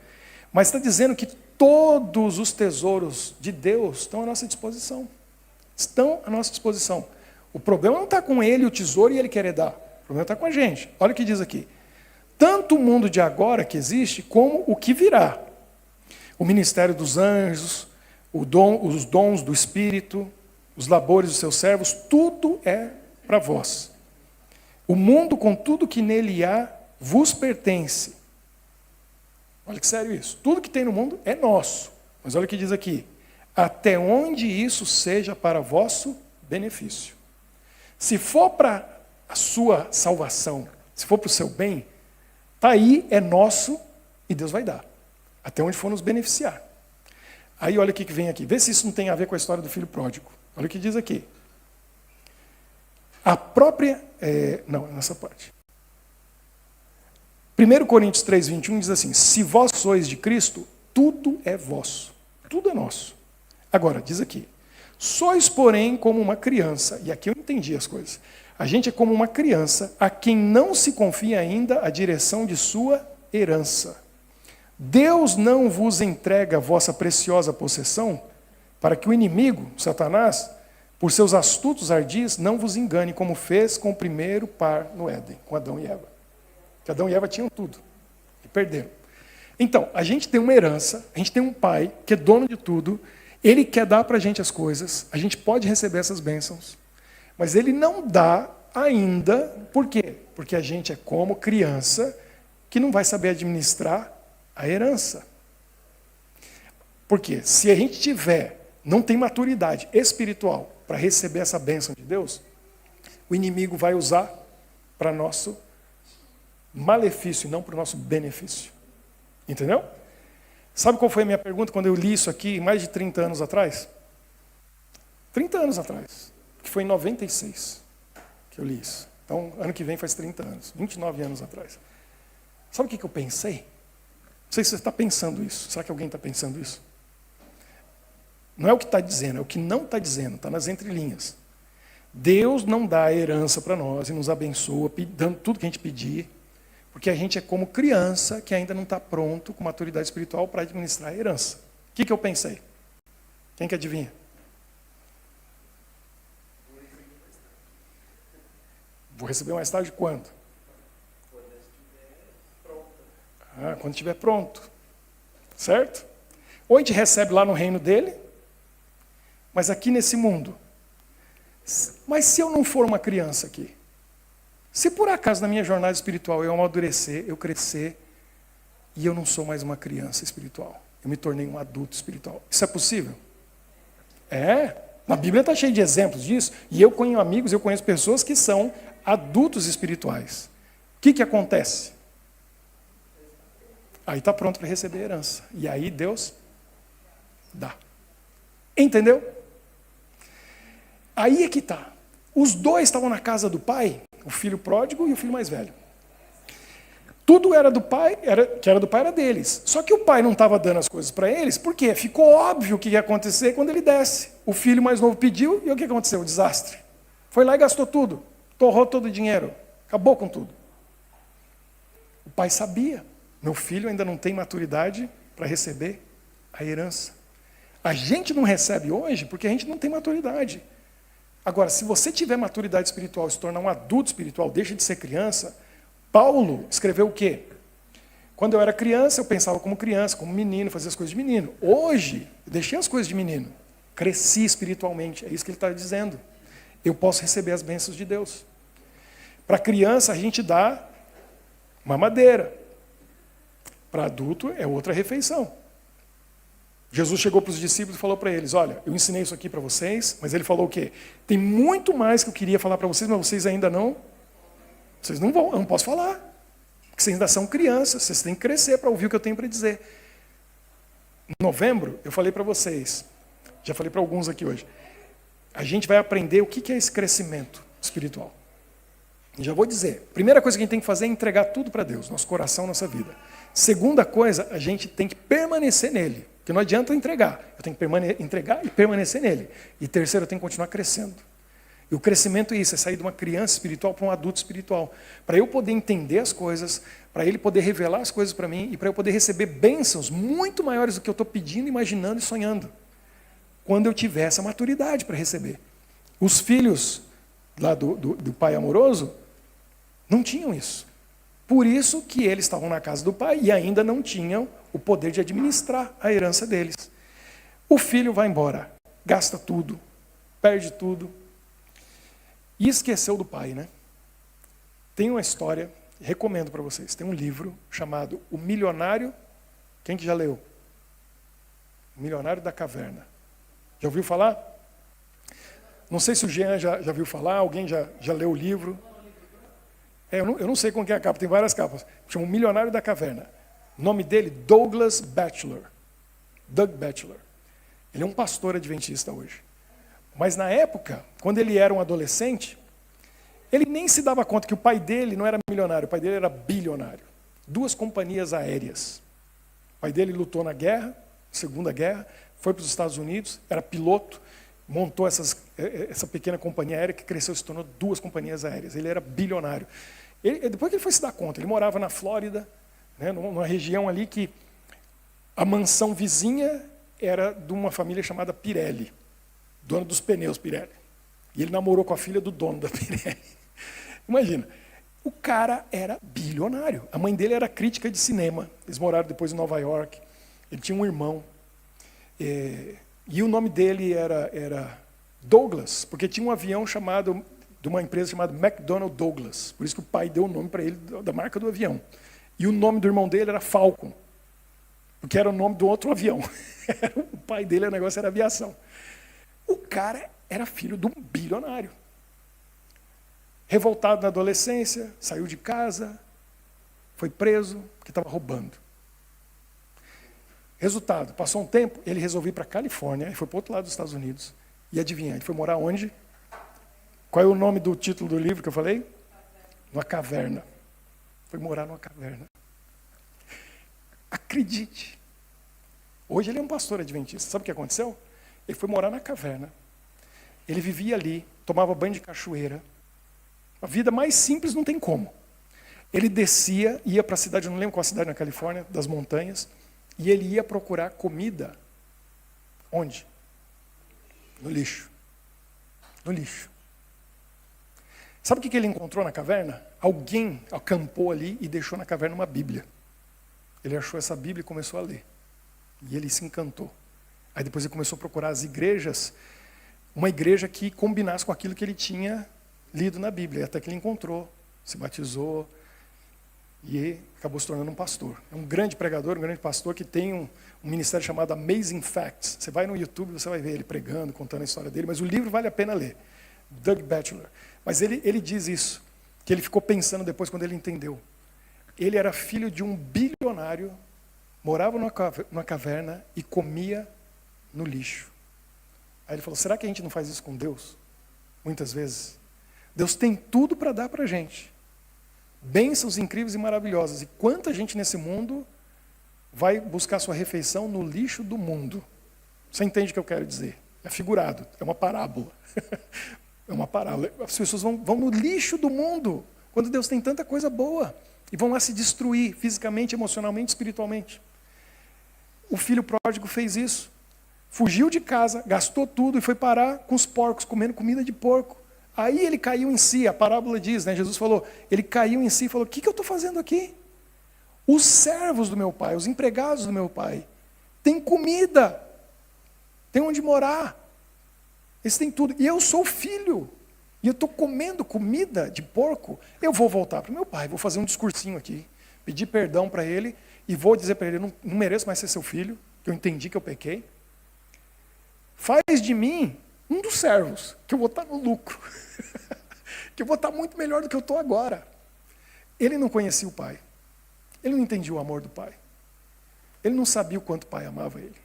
Mas está dizendo que todos os tesouros de Deus estão à nossa disposição. Estão à nossa disposição. O problema não está com ele, o tesouro, e ele querer dar. O problema está com a gente. Olha o que diz aqui. Tanto o mundo de agora que existe, como o que virá. O ministério dos anjos, os dons do Espírito, os labores dos seus servos, tudo é para vós. O mundo com tudo que nele há, vos pertence. Olha que sério isso. Tudo que tem no mundo é nosso. Mas olha o que diz aqui. Até onde isso seja para vosso benefício. Se for para a sua salvação, se for para o seu bem, está aí, é nosso e Deus vai dar. Até onde for nos beneficiar. Aí olha o que vem aqui. Vê se isso não tem a ver com a história do filho pródigo. Olha o que diz aqui. A própria... nessa parte. 1 Coríntios 3, 21 diz assim, se vós sois de Cristo, tudo é vosso. Tudo é nosso. Agora, diz aqui, sois, porém, como uma criança, e aqui eu entendi as coisas, a gente é como uma criança a quem não se confia ainda a direção de sua herança. Deus não vos entrega a vossa preciosa possessão, para que o inimigo, Satanás, por seus astutos ardis, não vos engane, como fez com o primeiro par no Éden, com Adão e Eva. Que Adão e Eva tinham tudo, e perderam. Então, a gente tem uma herança, a gente tem um pai que é dono de tudo, ele quer dar para a gente as coisas, a gente pode receber essas bênçãos, mas ele não dá ainda, por quê? Porque a gente é como criança que não vai saber administrar a herança. Por quê? Se a gente não tem maturidade espiritual para receber essa bênção de Deus, o inimigo vai usar para nosso malefício e não para o nosso benefício. Entendeu? Sabe qual foi a minha pergunta quando eu li isso aqui mais de 30 anos atrás? 30 anos atrás, que foi em 96 que eu li isso. Então, ano que vem faz 30 anos, 29 anos atrás. Sabe o que eu pensei? Não sei se você está pensando isso. Será que alguém está pensando isso? Não é o que está dizendo, é o que não está dizendo, está nas entrelinhas. Deus não dá a herança para nós e nos abençoa, dando tudo que a gente pedir, porque a gente é como criança que ainda não está pronto, com maturidade espiritual, para administrar a herança. O que eu pensei? Quem que adivinha? Vou receber mais tarde quando? Quando estiver pronto. Certo? Ou a gente recebe lá no reino dele, mas aqui nesse mundo. Mas se eu não for uma criança aqui, se por acaso na minha jornada espiritual eu amadurecer, eu crescer, e eu não sou mais uma criança espiritual, eu me tornei um adulto espiritual, isso é possível? É, na Bíblia está cheio de exemplos disso, e eu conheço amigos, eu conheço pessoas que são adultos espirituais. O que acontece? Aí está pronto para receber a herança, e aí Deus dá. Entendeu? Aí é que está. Os dois estavam na casa do pai, o filho pródigo e o filho mais velho. Tudo era do pai, que era do pai era deles. Só que o pai não estava dando as coisas para eles, por quê? Ficou óbvio o que ia acontecer quando ele desse. O filho mais novo pediu, e o que aconteceu? O desastre. Foi lá e gastou tudo. Torrou todo o dinheiro. Acabou com tudo. O pai sabia. Meu filho ainda não tem maturidade para receber a herança. A gente não recebe hoje porque a gente não tem maturidade. Agora, se você tiver maturidade espiritual, se tornar um adulto espiritual, deixa de ser criança, Paulo escreveu o quê? Quando eu era criança, eu pensava como criança, como menino, fazia as coisas de menino. Hoje, eu deixei as coisas de menino. Cresci espiritualmente, é isso que ele está dizendo. Eu posso receber as bênçãos de Deus. Para criança, a gente dá mamadeira. Para adulto, é outra refeição. Jesus chegou para os discípulos e falou para eles, olha, eu ensinei isso aqui para vocês, mas ele falou o quê? Tem muito mais que eu queria falar para vocês, mas vocês ainda não... Vocês não vão, eu não posso falar. Porque vocês ainda são crianças, vocês têm que crescer para ouvir o que eu tenho para dizer. Em novembro, eu falei para vocês, já falei para alguns aqui hoje, a gente vai aprender o que é esse crescimento espiritual. E já vou dizer, primeira coisa que a gente tem que fazer é entregar tudo para Deus, nosso coração, nossa vida. Segunda coisa, a gente tem que permanecer nele. Porque não adianta entregar, eu tenho que entregar e permanecer nele. E terceiro, eu tenho que continuar crescendo. E o crescimento é isso, é sair de uma criança espiritual para um adulto espiritual. Para eu poder entender as coisas, para ele poder revelar as coisas para mim e para eu poder receber bênçãos muito maiores do que eu estou pedindo, imaginando e sonhando. Quando eu tiver essa maturidade para receber. Os filhos lá do pai amoroso não tinham isso. Por isso que eles estavam na casa do pai e ainda não tinham o poder de administrar a herança deles. O filho vai embora, gasta tudo, perde tudo e esqueceu do pai, né? Tem uma história, recomendo para vocês, tem um livro chamado O Milionário, quem que já leu? O Milionário da Caverna. Já ouviu falar? Não sei se o Jean já viu falar, alguém já leu o livro. Eu não sei com que é a capa, tem várias capas. Chama O Milionário da Caverna. O nome dele, Douglas Batchelor. Doug Batchelor. Ele é um pastor adventista hoje. Mas na época, quando ele era um adolescente, ele nem se dava conta que o pai dele não era milionário, o pai dele era bilionário. 2 companhias aéreas. O pai dele lutou na guerra, Segunda Guerra, foi para os Estados Unidos, era piloto, montou essa pequena companhia aérea que cresceu e se tornou 2 companhias aéreas. Ele era bilionário. Depois que ele foi se dar conta, ele morava na Flórida, né, numa região ali que a mansão vizinha era de uma família chamada Pirelli, dona dos pneus Pirelli. E ele namorou com a filha do dono da Pirelli. Imagina, o cara era bilionário. A mãe dele era crítica de cinema. Eles moraram depois em Nova York. Ele tinha um irmão. E o nome dele era Douglas, porque tinha um avião de uma empresa chamada McDonnell Douglas. Por isso que o pai deu o nome para ele da marca do avião. E o nome do irmão dele era Falcon, porque era o nome do outro avião. O pai dele, o negócio era aviação. O cara era filho de um bilionário. Revoltado na adolescência, saiu de casa, Foi preso porque estava roubando. Resultado, passou um tempo, ele resolveu ir para a Califórnia, e foi para o outro lado dos Estados Unidos. E adivinha, ele foi morar onde? Qual é o nome do título do livro que eu falei? Numa caverna. Foi morar numa caverna. Acredite. Hoje ele é um pastor adventista. Sabe o que aconteceu? Ele foi morar na caverna. Ele vivia ali, tomava banho de cachoeira. A vida mais simples não tem como. Ele descia, ia para a cidade, eu não lembro qual cidade na Califórnia, das montanhas, e ele ia procurar comida. Onde? No lixo. No lixo. Sabe o que ele encontrou na caverna? Alguém acampou ali e deixou na caverna uma Bíblia. Ele achou essa Bíblia e começou a ler. E ele se encantou. Aí depois ele começou a procurar as igrejas, uma igreja que combinasse com aquilo que ele tinha lido na Bíblia. Até que ele encontrou, se batizou e acabou se tornando um pastor. É um grande pregador, um grande pastor que tem um ministério chamado Amazing Facts. Você vai no YouTube, você vai ver ele pregando, contando a história dele, mas o livro vale a pena ler. Doug Batchelor. Mas ele diz isso, que ele ficou pensando depois quando ele entendeu. Ele era filho de um bilionário, morava numa caverna e comia no lixo. Aí ele falou, será que a gente não faz isso com Deus? Muitas vezes. Deus tem tudo para dar para a gente. Bênçãos incríveis e maravilhosas. E quanta gente nesse mundo vai buscar sua refeição no lixo do mundo? Você entende o que eu quero dizer? É figurado, é uma parábola. É uma parábola. As pessoas vão no lixo do mundo, quando Deus tem tanta coisa boa. E vão lá se destruir fisicamente, emocionalmente, espiritualmente. O filho pródigo fez isso. Fugiu de casa, gastou tudo e foi parar com os porcos, comendo comida de porco. Aí ele caiu em si, a parábola diz, né? Jesus falou, ele caiu em si e falou, o que eu estou fazendo aqui? Os servos do meu pai, os empregados do meu pai, têm comida, têm onde morar, eles têm tudo. E eu sou filho, e eu estou comendo comida de porco, eu vou voltar para o meu pai, vou fazer um discursinho aqui, pedir perdão para ele, e vou dizer para ele, eu não mereço mais ser seu filho, que eu entendi que eu pequei. Faz de mim um dos servos, que eu vou estar no lucro, que eu vou estar muito melhor do que eu estou agora. Ele não conhecia o pai, ele não entendia o amor do pai, ele não sabia o quanto o pai amava ele.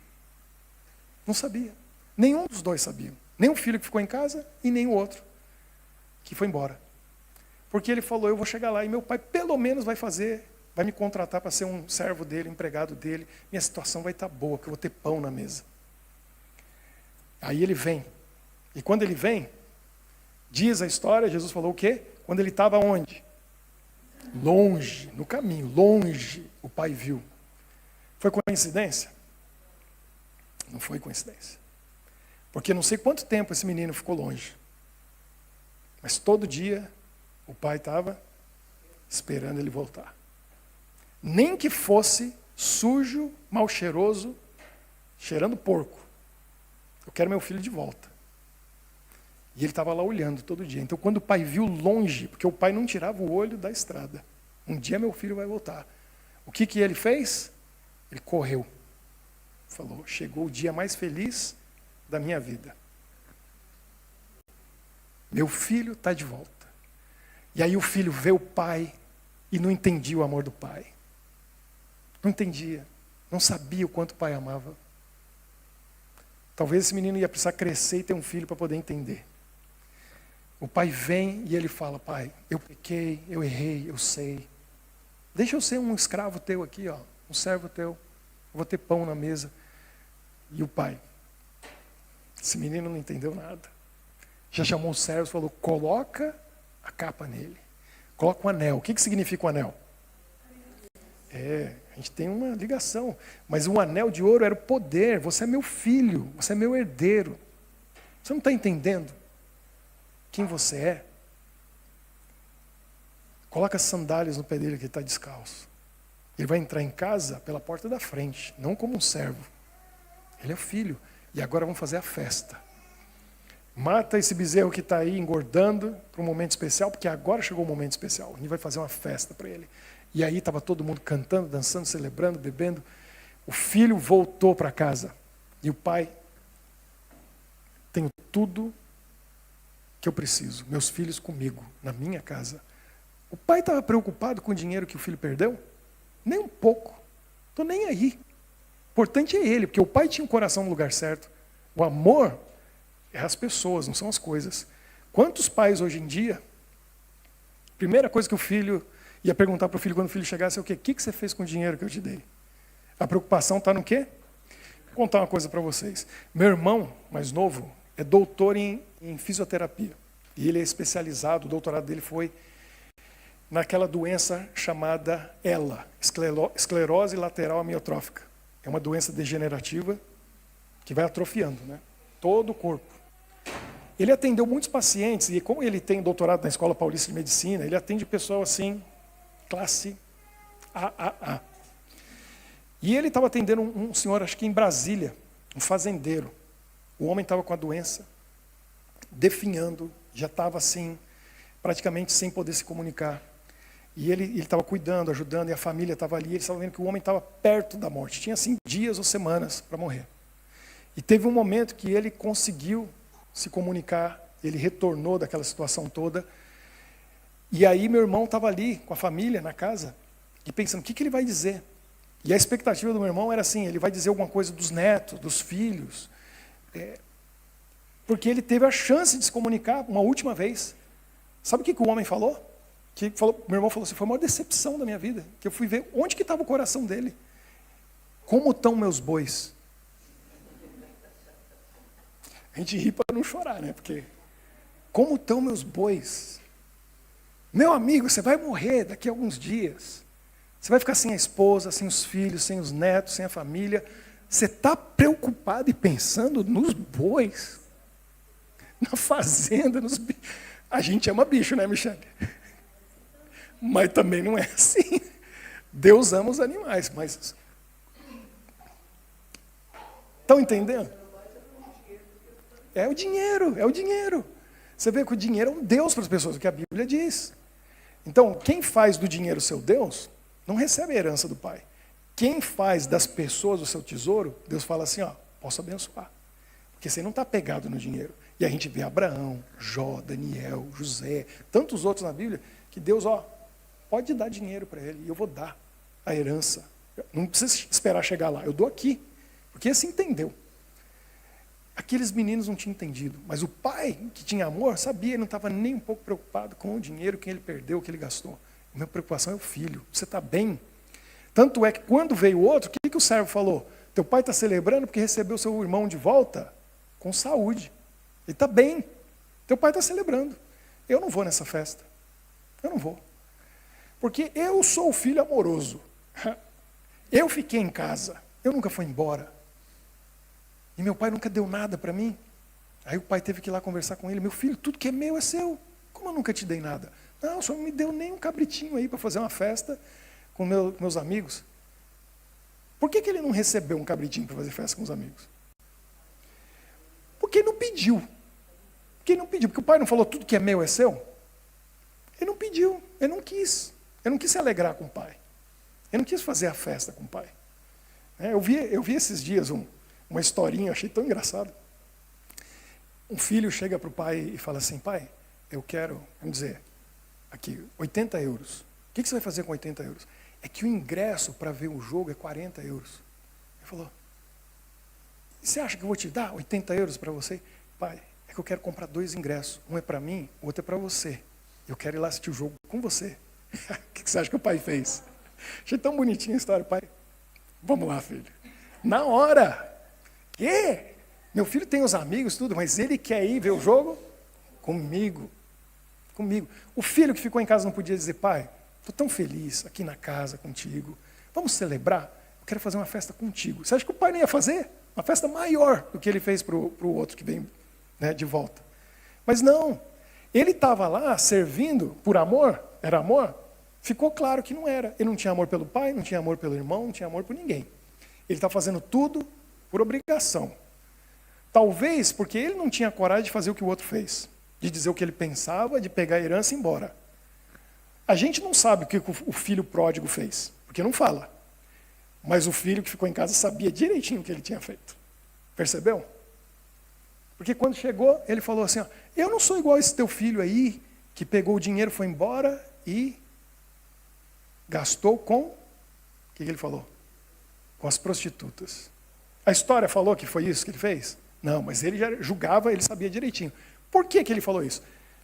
Não sabia, nenhum dos dois sabia, nem o filho que ficou em casa e nem o outro, que foi embora. Porque ele falou, eu vou chegar lá e meu pai pelo menos vai me contratar para ser um servo dele, um empregado dele, minha situação vai estar boa, que eu vou ter pão na mesa. Aí ele vem. E quando ele vem, diz a história, Jesus falou o quê? Quando ele estava onde? Longe, no caminho, longe, o pai viu. Foi coincidência? Não foi coincidência. Porque não sei quanto tempo esse menino ficou longe. Mas todo dia o pai estava esperando ele voltar. Nem que fosse sujo, mal cheiroso, cheirando porco. Eu quero meu filho de volta. E ele estava lá olhando todo dia. Então quando o pai viu longe, porque o pai não tirava o olho da estrada. Um dia meu filho vai voltar. O que ele fez? Ele correu. Falou, chegou o dia mais feliz da minha vida. Meu filho está de volta. E aí o filho vê o pai e não entendia o amor do pai. Não entendia. Não sabia o quanto o pai amava. Talvez esse menino ia precisar crescer e ter um filho para poder entender. O pai vem e ele fala, pai, eu pequei, eu errei, eu sei. Deixa eu ser um escravo teu aqui, ó, um servo teu. Eu vou ter pão na mesa. E o pai, esse menino não entendeu nada. Já chamou os servos e falou, coloca a capa nele. Coloca um anel. O que significa o anel? A gente tem uma ligação. Mas um anel de ouro era o poder. Você é meu filho, você é meu herdeiro. Você não está entendendo quem você é? Coloca as sandálias no pé dele que ele está descalço. Ele vai entrar em casa pela porta da frente, não como um servo. Ele é o filho. E agora vamos fazer a festa. Mata esse bezerro que está aí engordando para um momento especial, porque agora chegou o momento especial. A gente vai fazer uma festa para ele. E aí estava todo mundo cantando, dançando, celebrando, bebendo. O filho voltou para casa. E o pai, tenho tudo que eu preciso. Meus filhos comigo, na minha casa. O pai estava preocupado com o dinheiro que o filho perdeu? Nem um pouco. Estou nem aí. O importante é ele, porque o pai tinha o coração no lugar certo. O amor é as pessoas, não são as coisas. Quantos pais hoje em dia, primeira coisa que o filho ia perguntar para o filho quando o filho chegasse é o quê? O que você fez com o dinheiro que eu te dei? A preocupação está no quê? Vou contar uma coisa para vocês. Meu irmão, mais novo, é doutor em fisioterapia. E ele é especializado, o doutorado dele foi naquela doença chamada ELA, esclerose lateral amiotrófica. É uma doença degenerativa que vai atrofiando, né? Todo o corpo. Ele atendeu muitos pacientes, e como ele tem doutorado na Escola Paulista de Medicina, ele atende pessoal assim, classe AAA. E ele estava atendendo um senhor, acho que em Brasília, um fazendeiro. O homem estava com a doença, definhando, já estava assim, praticamente sem poder se comunicar. E ele estava cuidando, ajudando, e a família estava ali, ele estava vendo que o homem estava perto da morte. Tinha assim dias ou semanas para morrer. E teve um momento que ele conseguiu se comunicar, ele retornou daquela situação toda. E aí meu irmão estava ali com a família na casa, e pensando, o que ele vai dizer? E a expectativa do meu irmão era assim, ele vai dizer alguma coisa dos netos, dos filhos. Porque ele teve a chance de se comunicar uma última vez. Sabe o que o homem falou? Meu irmão falou assim, foi a maior decepção da minha vida, que eu fui ver onde que estava o coração dele. Como estão meus bois? A gente ri para não chorar, né? Porque, como estão meus bois? Meu amigo, você vai morrer daqui a alguns dias. Você vai ficar sem a esposa, sem os filhos, sem os netos, sem a família. Você está preocupado e pensando nos bois? Na fazenda, nos bichos. A gente ama bicho, né, Michele? Mas também não é assim. Deus ama os animais, mas... Estão entendendo? É o dinheiro, é o dinheiro. Você vê que o dinheiro é um Deus para as pessoas, o que a Bíblia diz. Então, quem faz do dinheiro seu Deus, não recebe a herança do Pai. Quem faz das pessoas o seu tesouro, Deus fala assim, ó, posso abençoar. Porque você não está pegado no dinheiro. E a gente vê Abraão, Jó, Daniel, José, tantos outros na Bíblia, que Deus, ó, pode dar dinheiro para ele, e eu vou dar a herança. Não precisa esperar chegar lá, eu dou aqui. Porque esse entendeu. Aqueles meninos não tinham entendido, mas o pai, que tinha amor, sabia, ele não estava nem um pouco preocupado com o dinheiro que ele perdeu, que ele gastou. A minha preocupação é o filho, você está bem? Tanto é que quando veio o outro, o que o servo falou? Teu pai está celebrando porque recebeu seu irmão de volta com saúde. Ele está bem, teu pai está celebrando. Eu não vou nessa festa, eu não vou. Porque eu sou o filho amoroso. Eu fiquei em casa, eu nunca fui embora. E meu pai nunca deu nada para mim. Aí o pai teve que ir lá conversar com ele. Meu filho, tudo que é meu é seu. Como eu nunca te dei nada? Não, o senhor não me deu nem um cabritinho aí para fazer uma festa com meus amigos. Por que ele não recebeu um cabritinho para fazer festa com os amigos? Porque ele não pediu. Porque ele não pediu. Porque o pai não falou tudo que é meu é seu. Ele não pediu. Ele não quis. Ele não quis se alegrar com o pai. Ele não quis fazer a festa com o pai. Eu vi esses dias uma historinha, achei tão engraçado. Um filho chega para o pai e fala assim, pai, eu quero, vamos dizer, aqui, 80 euros. O que você vai fazer com 80 euros? É que o ingresso para ver o jogo é 40 euros. Ele falou, você acha que eu vou te dar 80 euros para você? Pai, é que eu quero comprar 2 ingressos. Um é para mim, o outro é para você. Eu quero ir lá assistir o jogo com você. O que você acha que o pai fez? Achei tão bonitinha a história, pai. Vamos lá, filho. Na hora. Quê? Meu filho tem os amigos, tudo, mas ele quer ir ver o jogo comigo. Comigo. O filho que ficou em casa não podia dizer, pai, estou tão feliz aqui na casa contigo. Vamos celebrar? Eu quero fazer uma festa contigo. Você acha que o pai não ia fazer? Uma festa maior do que ele fez para o outro que vem, né, de volta. Mas não. Ele estava lá servindo por amor, era amor? Ficou claro que não era. Ele não tinha amor pelo pai, não tinha amor pelo irmão, não tinha amor por ninguém. Ele está fazendo tudo por obrigação. Talvez porque ele não tinha coragem de fazer o que o outro fez. De dizer o que ele pensava, de pegar a herança e ir embora. A gente não sabe o que o filho pródigo fez, porque não fala. Mas o filho que ficou em casa sabia direitinho o que ele tinha feito. Percebeu? Porque quando chegou, ele falou assim, ó, eu não sou igual esse teu filho aí, que pegou o dinheiro, foi embora e Gastou com, o que ele falou? Com as prostitutas. A história falou que foi isso que ele fez? Não, mas ele já julgava, ele sabia direitinho. Por que ele falou isso?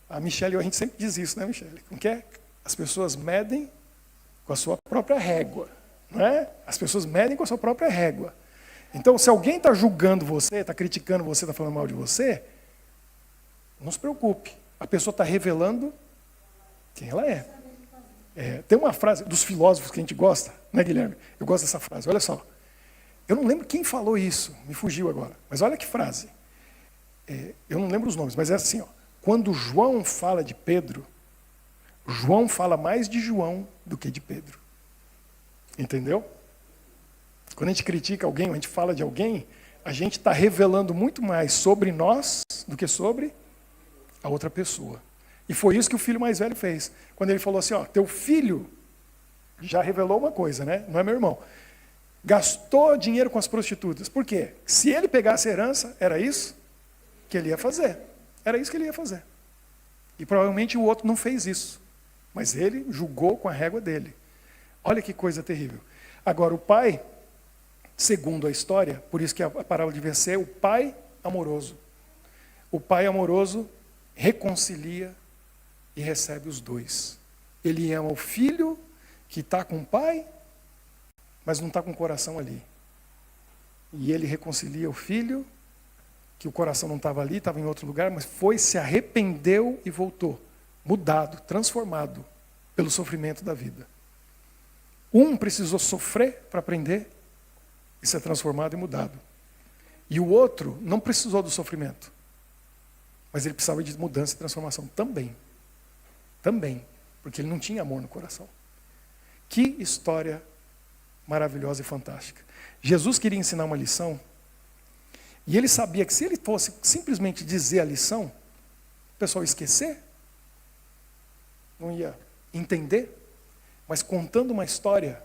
A Michelle e a gente sempre diz isso, né, Michelle? Como que é? As pessoas medem com a sua própria régua. Não é? As pessoas medem com a sua própria régua. Então, se alguém está julgando você, está criticando você, está falando mal de você, não se preocupe. A pessoa está revelando quem ela é. Tem uma frase dos filósofos que a gente gosta, né, Guilherme? Eu gosto dessa frase, olha só. Eu não lembro quem falou isso, me fugiu agora. Mas olha que frase. Eu não lembro os nomes, mas é assim, ó. Quando João fala de Pedro, João fala mais de João do que de Pedro. Entendeu? Quando a gente critica alguém, a gente fala de alguém, a gente está revelando muito mais sobre nós do que sobre a outra pessoa. E foi isso que o filho mais velho fez. Quando ele falou assim, ó, teu filho já revelou uma coisa, né? Não é meu irmão. Gastou dinheiro com as prostitutas. Por quê? Se ele pegasse a herança, era isso que ele ia fazer. Era isso que ele ia fazer. E provavelmente o outro não fez isso. Mas ele julgou com a régua dele. Olha que coisa terrível. Agora, o pai, segundo a história, por isso que a parábola devia ser o pai amoroso. O pai amoroso reconcilia e recebe os dois. Ele ama o filho que está com o pai, mas não está com o coração ali. E ele reconcilia o filho, que o coração não estava ali, estava em outro lugar, mas foi, se arrependeu e voltou. Mudado, transformado pelo sofrimento da vida. Um precisou sofrer para aprender e ser transformado e mudado. E o outro não precisou do sofrimento. Mas ele precisava de mudança e transformação também. Também. Porque ele não tinha amor no coração. Que história maravilhosa e fantástica. Jesus queria ensinar uma lição. E ele sabia que se ele fosse simplesmente dizer a lição, o pessoal ia esquecer. Não ia entender. Mas contando uma história.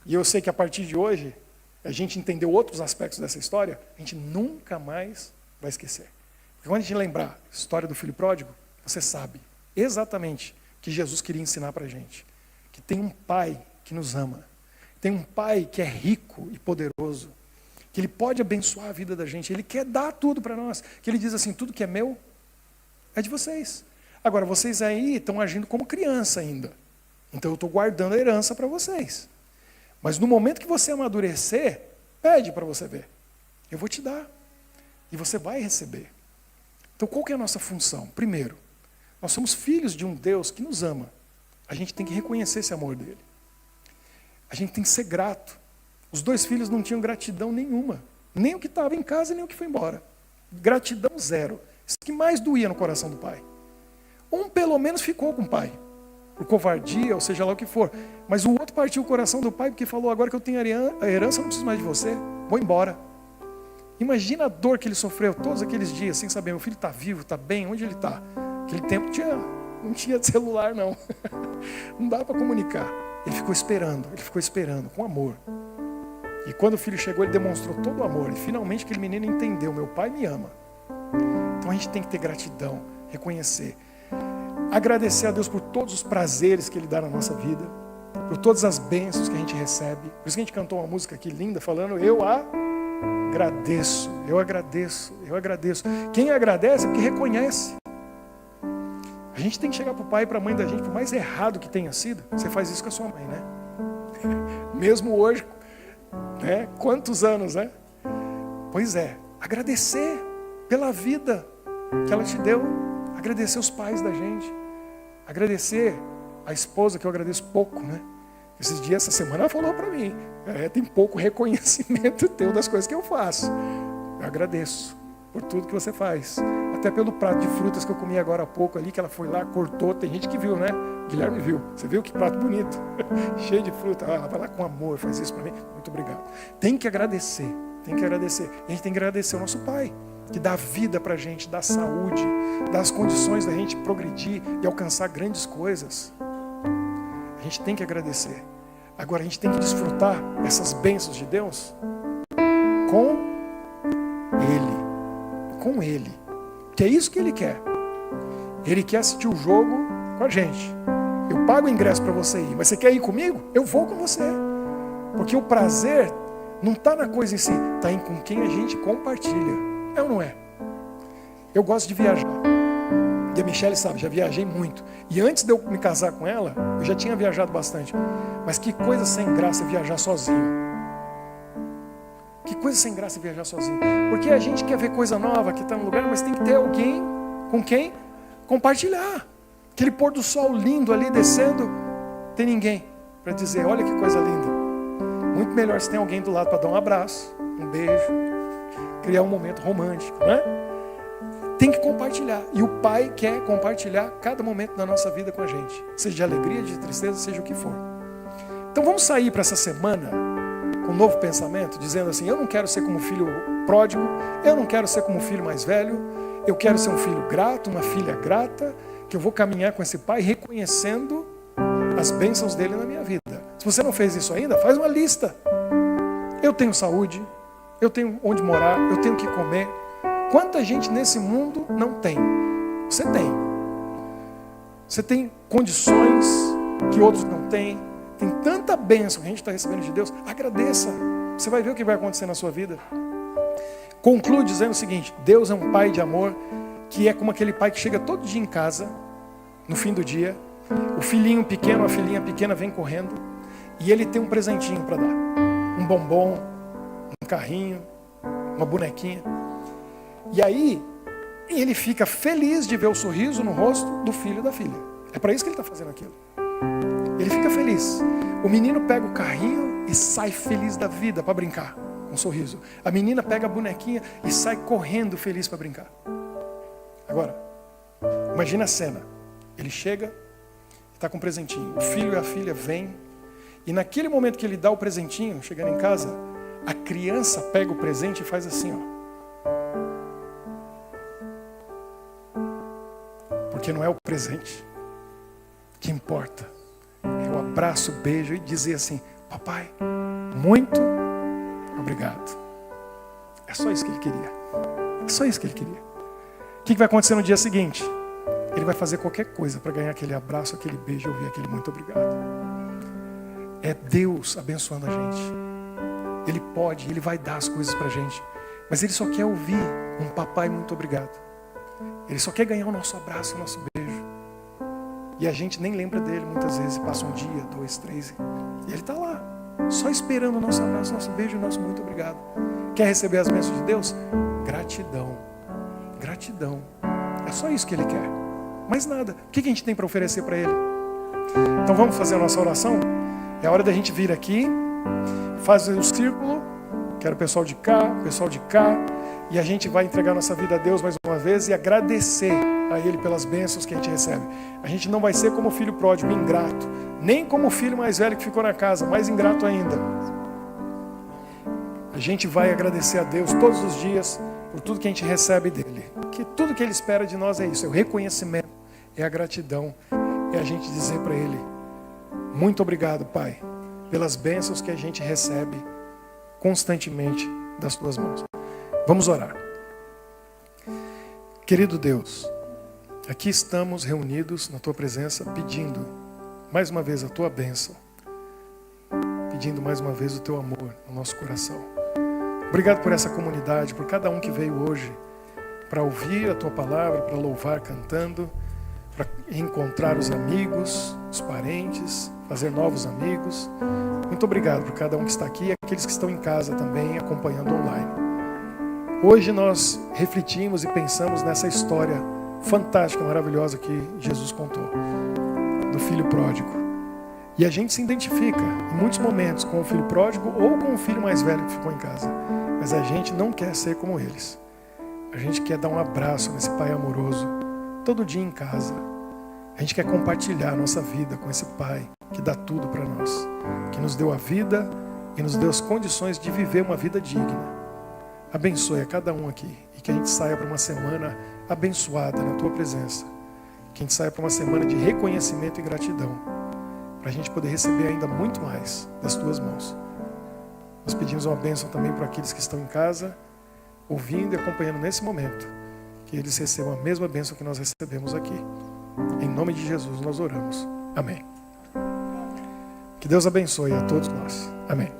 E eu sei que a partir de hoje, a gente entendeu outros aspectos dessa história, a gente nunca mais vai esquecer. Porque quando a gente lembrar a história do filho pródigo, você sabe exatamente o que Jesus queria ensinar para a gente. Que tem um pai que nos ama. Tem um pai que é rico e poderoso. Que ele pode abençoar a vida da gente. Ele quer dar tudo para nós. Que ele diz assim, tudo que é meu é de vocês. Agora, vocês aí estão agindo como criança ainda. Então eu estou guardando a herança para vocês. Mas no momento que você amadurecer, pede para você ver. Eu vou te dar. E você vai receber. Então qual que é a nossa função? Primeiro, nós somos filhos de um Deus que nos ama. A gente tem que reconhecer esse amor dele. A gente tem que ser grato. Os dois filhos não tinham gratidão nenhuma. Nem o que estava em casa, nem o que foi embora. Gratidão zero. Isso que mais doía no coração do pai. Um pelo menos ficou com o pai. Por covardia, ou seja lá o que for. Mas o outro partiu o coração do pai porque falou, agora que eu tenho a herança, eu não preciso mais de você. Vou embora. Imagina a dor que ele sofreu todos aqueles dias, sem saber, meu filho está vivo, está bem, onde ele está? Naquele tempo não tinha celular, não. Não dava para comunicar. Ele ficou esperando, com amor. E quando o filho chegou, ele demonstrou todo o amor. E finalmente aquele menino entendeu, meu pai me ama. Então a gente tem que ter gratidão, reconhecer. Agradecer a Deus por todos os prazeres que Ele dá na nossa vida, por todas as bênçãos que a gente recebe. Por isso que a gente cantou uma música aqui linda, falando, eu agradeço, eu agradeço, eu agradeço. Quem agradece é porque reconhece. A gente tem que chegar para o pai e para a mãe da gente, por mais errado que tenha sido, você faz isso com a sua mãe, né? Mesmo hoje, né? Quantos anos, né? Pois é, agradecer pela vida que ela te deu, agradecer os pais da gente, agradecer a esposa, que eu agradeço pouco, né? Esses dias, essa semana, ela falou para mim, tem pouco reconhecimento teu das coisas que eu faço. Eu agradeço por tudo que você faz. Até pelo prato de frutas que eu comi agora há pouco ali, que ela foi lá, cortou, tem gente que viu, né? Guilherme viu. Você viu que prato bonito? Cheio de fruta. Ela vai lá com amor, faz isso para mim. Muito obrigado. Tem que agradecer, tem que agradecer. A gente tem que agradecer o nosso pai, que dá vida para a gente, dá saúde, dá as condições da gente progredir e alcançar grandes coisas. A gente tem que agradecer. Agora a gente tem que desfrutar essas bênçãos de Deus com Ele. Com Ele. Que é isso que Ele quer. Ele quer assistir o jogo com a gente. Eu pago o ingresso para você ir, mas você quer ir comigo? Eu vou com você. Porque o prazer não está na coisa em si, está em com quem a gente compartilha. É ou não é? Eu gosto de viajar. E a Michelle sabe, já viajei muito. E antes de eu me casar com ela, eu já tinha viajado bastante. Mas que coisa sem graça viajar sozinho. Que coisa sem graça viajar sozinho. Porque a gente quer ver coisa nova que está no lugar, mas tem que ter alguém com quem compartilhar. Aquele pôr do sol lindo ali descendo, tem ninguém para dizer, olha que coisa linda. Muito melhor se tem alguém do lado para dar um abraço, um beijo, criar um momento romântico, né? Tem que compartilhar. E o Pai quer compartilhar cada momento da nossa vida com a gente. Seja de alegria, de tristeza, seja o que for. Então vamos sair para essa semana com um novo pensamento, dizendo assim, eu não quero ser como filho pródigo, eu não quero ser como filho mais velho, eu quero ser um filho grato, uma filha grata, que eu vou caminhar com esse Pai reconhecendo as bênçãos dele na minha vida. Se você não fez isso ainda, faz uma lista. Eu tenho saúde, eu tenho onde morar, eu tenho o que comer. Quanta gente nesse mundo não tem? Você tem. Você tem condições que outros não têm. Tem tanta bênção que a gente está recebendo de Deus. Agradeça. Você vai ver o que vai acontecer na sua vida. Concluo dizendo o seguinte: Deus é um Pai de amor, que é como aquele pai que chega todo dia em casa, no fim do dia. O filhinho pequeno, a filhinha pequena vem correndo e ele tem um presentinho para dar. Um bombom, um carrinho, uma bonequinha. E aí, ele fica feliz de ver o sorriso no rosto do filho e da filha. É para isso que ele está fazendo aquilo. Ele fica feliz. O menino pega o carrinho e sai feliz da vida para brincar, com um sorriso. A menina pega a bonequinha e sai correndo feliz para brincar. Agora, imagina a cena. Ele chega, está com um presentinho. O filho e a filha vêm. E naquele momento que ele dá o presentinho, chegando em casa, a criança pega o presente e faz assim, ó. Porque não é o presente que importa. É o abraço, o beijo e dizer assim, papai, muito obrigado. É só isso que ele queria. É só isso que ele queria. O que vai acontecer no dia seguinte? Ele vai fazer qualquer coisa para ganhar aquele abraço, aquele beijo e ouvir aquele muito obrigado. É Deus abençoando a gente. Ele pode, Ele vai dar as coisas para a gente. Mas Ele só quer ouvir um papai muito obrigado. Ele só quer ganhar o nosso abraço, o nosso beijo. E a gente nem lembra dele muitas vezes. Passa um dia, 2, 3. E ele está lá, só esperando o nosso abraço, o nosso beijo e o nosso muito obrigado. Quer receber as bênçãos de Deus? Gratidão. Gratidão. É só isso que Ele quer. Mais nada. O que a gente tem para oferecer para Ele? Então vamos fazer a nossa oração? É a hora da gente vir aqui, fazer o círculo. Quero o pessoal de cá, o pessoal de cá. E a gente vai entregar nossa vida a Deus mais uma vez e agradecer a Ele pelas bênçãos que a gente recebe. A gente não vai ser como o filho pródigo, ingrato. Nem como o filho mais velho que ficou na casa, mais ingrato ainda. A gente vai agradecer a Deus todos os dias por tudo que a gente recebe dEle. Que tudo que Ele espera de nós é isso, é o reconhecimento, é a gratidão. É a gente dizer para Ele, muito obrigado, Pai, pelas bênçãos que a gente recebe constantemente das Tuas mãos. Vamos orar. Querido Deus, aqui estamos reunidos na Tua presença, pedindo mais uma vez a Tua bênção, pedindo mais uma vez o Teu amor no nosso coração. Obrigado por essa comunidade, por cada um que veio hoje para ouvir a Tua palavra, para louvar cantando, para encontrar os amigos, os parentes, fazer novos amigos. Muito obrigado por cada um que está aqui e aqueles que estão em casa também acompanhando online. Hoje nós refletimos e pensamos nessa história fantástica, maravilhosa que Jesus contou, do filho pródigo. E a gente se identifica em muitos momentos com o filho pródigo ou com o filho mais velho que ficou em casa. Mas a gente não quer ser como eles. A gente quer dar um abraço nesse Pai amoroso, todo dia em casa. A gente quer compartilhar a nossa vida com esse Pai que dá tudo para nós, que nos deu a vida e nos deu as condições de viver uma vida digna. Abençoe a cada um aqui e que a gente saia para uma semana abençoada na Tua presença. Que a gente saia para uma semana de reconhecimento e gratidão, para a gente poder receber ainda muito mais das Tuas mãos. Nós pedimos uma bênção também para aqueles que estão em casa, ouvindo e acompanhando nesse momento, que eles recebam a mesma bênção que nós recebemos aqui. Em nome de Jesus nós oramos. Amém. Que Deus abençoe a todos nós. Amém.